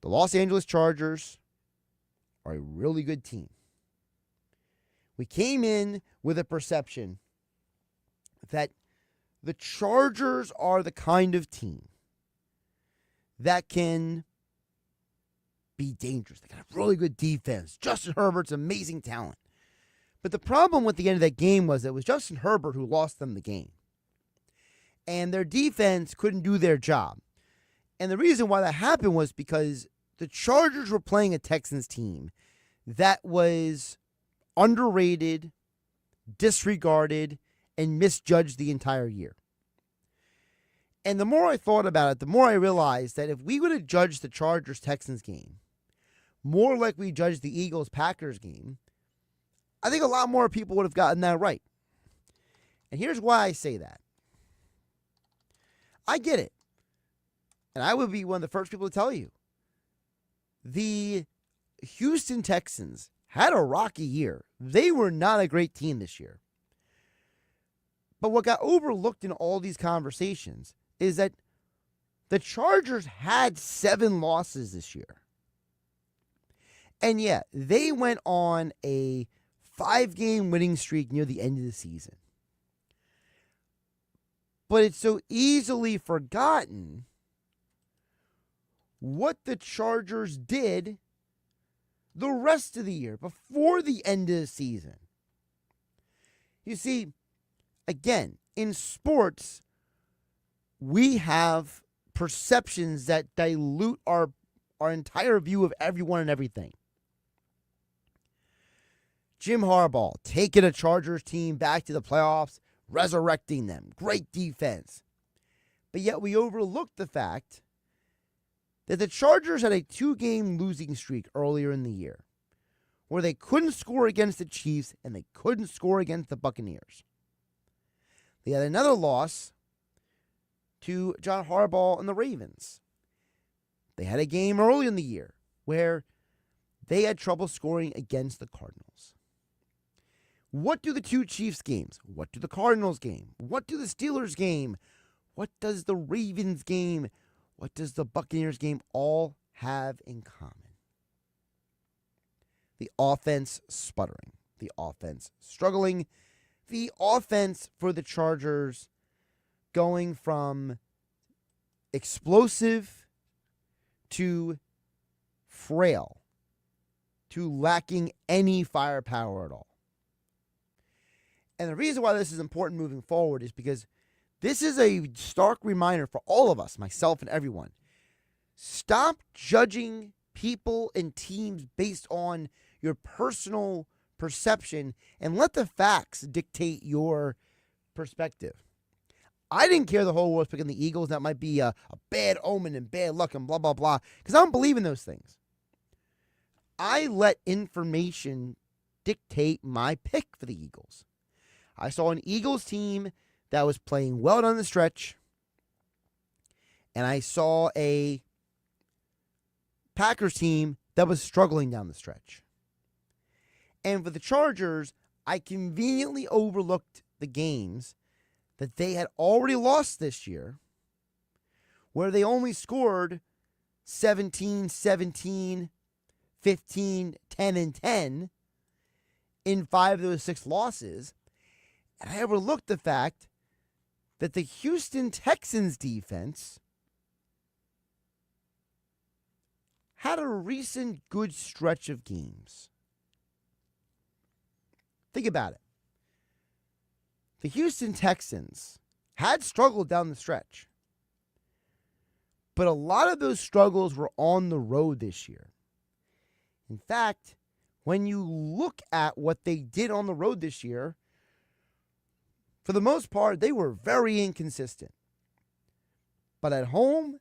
the Los Angeles Chargers are a really good team. We came in with a perception that the Chargers are the kind of team that can be dangerous. They got a really good defense. Justin Herbert's amazing talent. But the problem with the end of that game was it was Justin Herbert who lost them the game. And their defense couldn't do their job. And the reason why that happened was because the Chargers were playing a Texans team that was underrated, disregarded, and misjudged the entire year. And the more I thought about it, the more I realized that if we would have judged the Chargers-Texans game more like we judged the Eagles-Packers game, I think a lot more people would have gotten that right. And here's why I say that. I get it. And I would be one of the first people to tell you. The Houston Texans had a rocky year. They were not a great team this year. But what got overlooked in all these conversations is that the Chargers had 7 losses this year. And yeah, they went on a 5-game winning streak near the end of the season. But it's so easily forgotten what the Chargers did the rest of the year before the end of the season. You see, again, in sports, we have perceptions that dilute our entire view of everyone and everything. Jim Harbaugh taking a Chargers team back to the playoffs, resurrecting them. Great defense. But yet we overlooked the fact that the Chargers had a 2-game losing streak earlier in the year where they couldn't score against the Chiefs and they couldn't score against the Buccaneers. They had another loss to John Harbaugh and the Ravens. They had a game early in the year where they had trouble scoring against the Cardinals. What do the 2 Chiefs games? What do the Cardinals game? What do the Steelers game? What does the Ravens game? What does the Buccaneers game all have in common? The offense sputtering. The offense struggling. The offense for the Chargers going from explosive to frail to lacking any firepower at all. And the reason why this is important moving forward is because this is a stark reminder for all of us, myself and everyone. Stop judging people and teams based on your personal perception and let the facts dictate your perspective. I didn't care the whole world was picking the Eagles. That might be a bad omen and bad luck and blah, blah, blah. Because I don't believe in those things. I let information dictate my pick for the Eagles. I saw an Eagles team that was playing well down the stretch, and I saw a Packers team that was struggling down the stretch. And for the Chargers, I conveniently overlooked the games that they had already lost this year, where they only scored 17, 17, 15, 10, and 10 in 5 of those 6 losses. And I overlooked the fact that the Houston Texans defense had a recent good stretch of games. Think about it. The Houston Texans had struggled down the stretch, but a lot of those struggles were on the road this year. In fact, when you look at what they did on the road this year, for the most part, they were very inconsistent. But at home,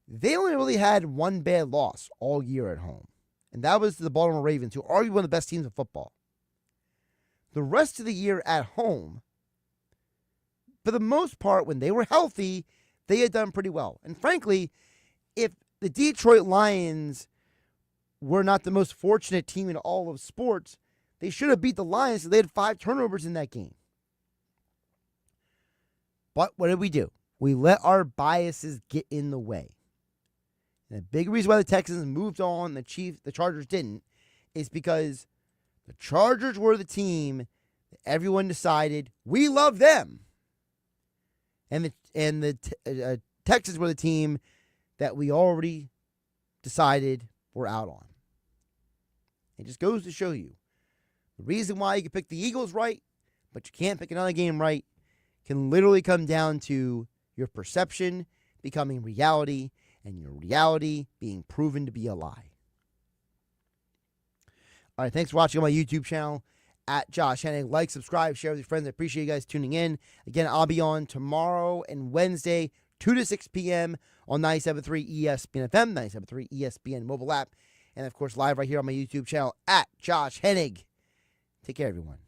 they only really had one bad loss all year at home, and that was the Baltimore Ravens, who are arguably one of the best teams in football. The rest of the year at home, for the most part, when they were healthy, they had done pretty well. And frankly, if the Detroit Lions were not the most fortunate team in all of sports, they should have beat the Lions, so they had 5 turnovers in that game. But what did we do? We let our biases get in the way. And the big reason why the Texans moved on, the Chargers didn't, is because the Chargers were the team that everyone decided we love them. And the Texans were the team that we already decided we're out on. It just goes to show you The reason why you can pick the Eagles right, but you can't pick another game right, can literally come down to your perception becoming reality and your reality being proven to be a lie. All right, thanks for watching on my YouTube channel at Josh Hennig. Like, subscribe, share with your friends. I appreciate you guys tuning in. Again, I'll be on tomorrow and Wednesday, 2 to 6 p.m. on 97.3 ESPN FM, 97.3 ESPN mobile app, and, of course, live right here on my YouTube channel at Josh Hennig. Take care, everyone.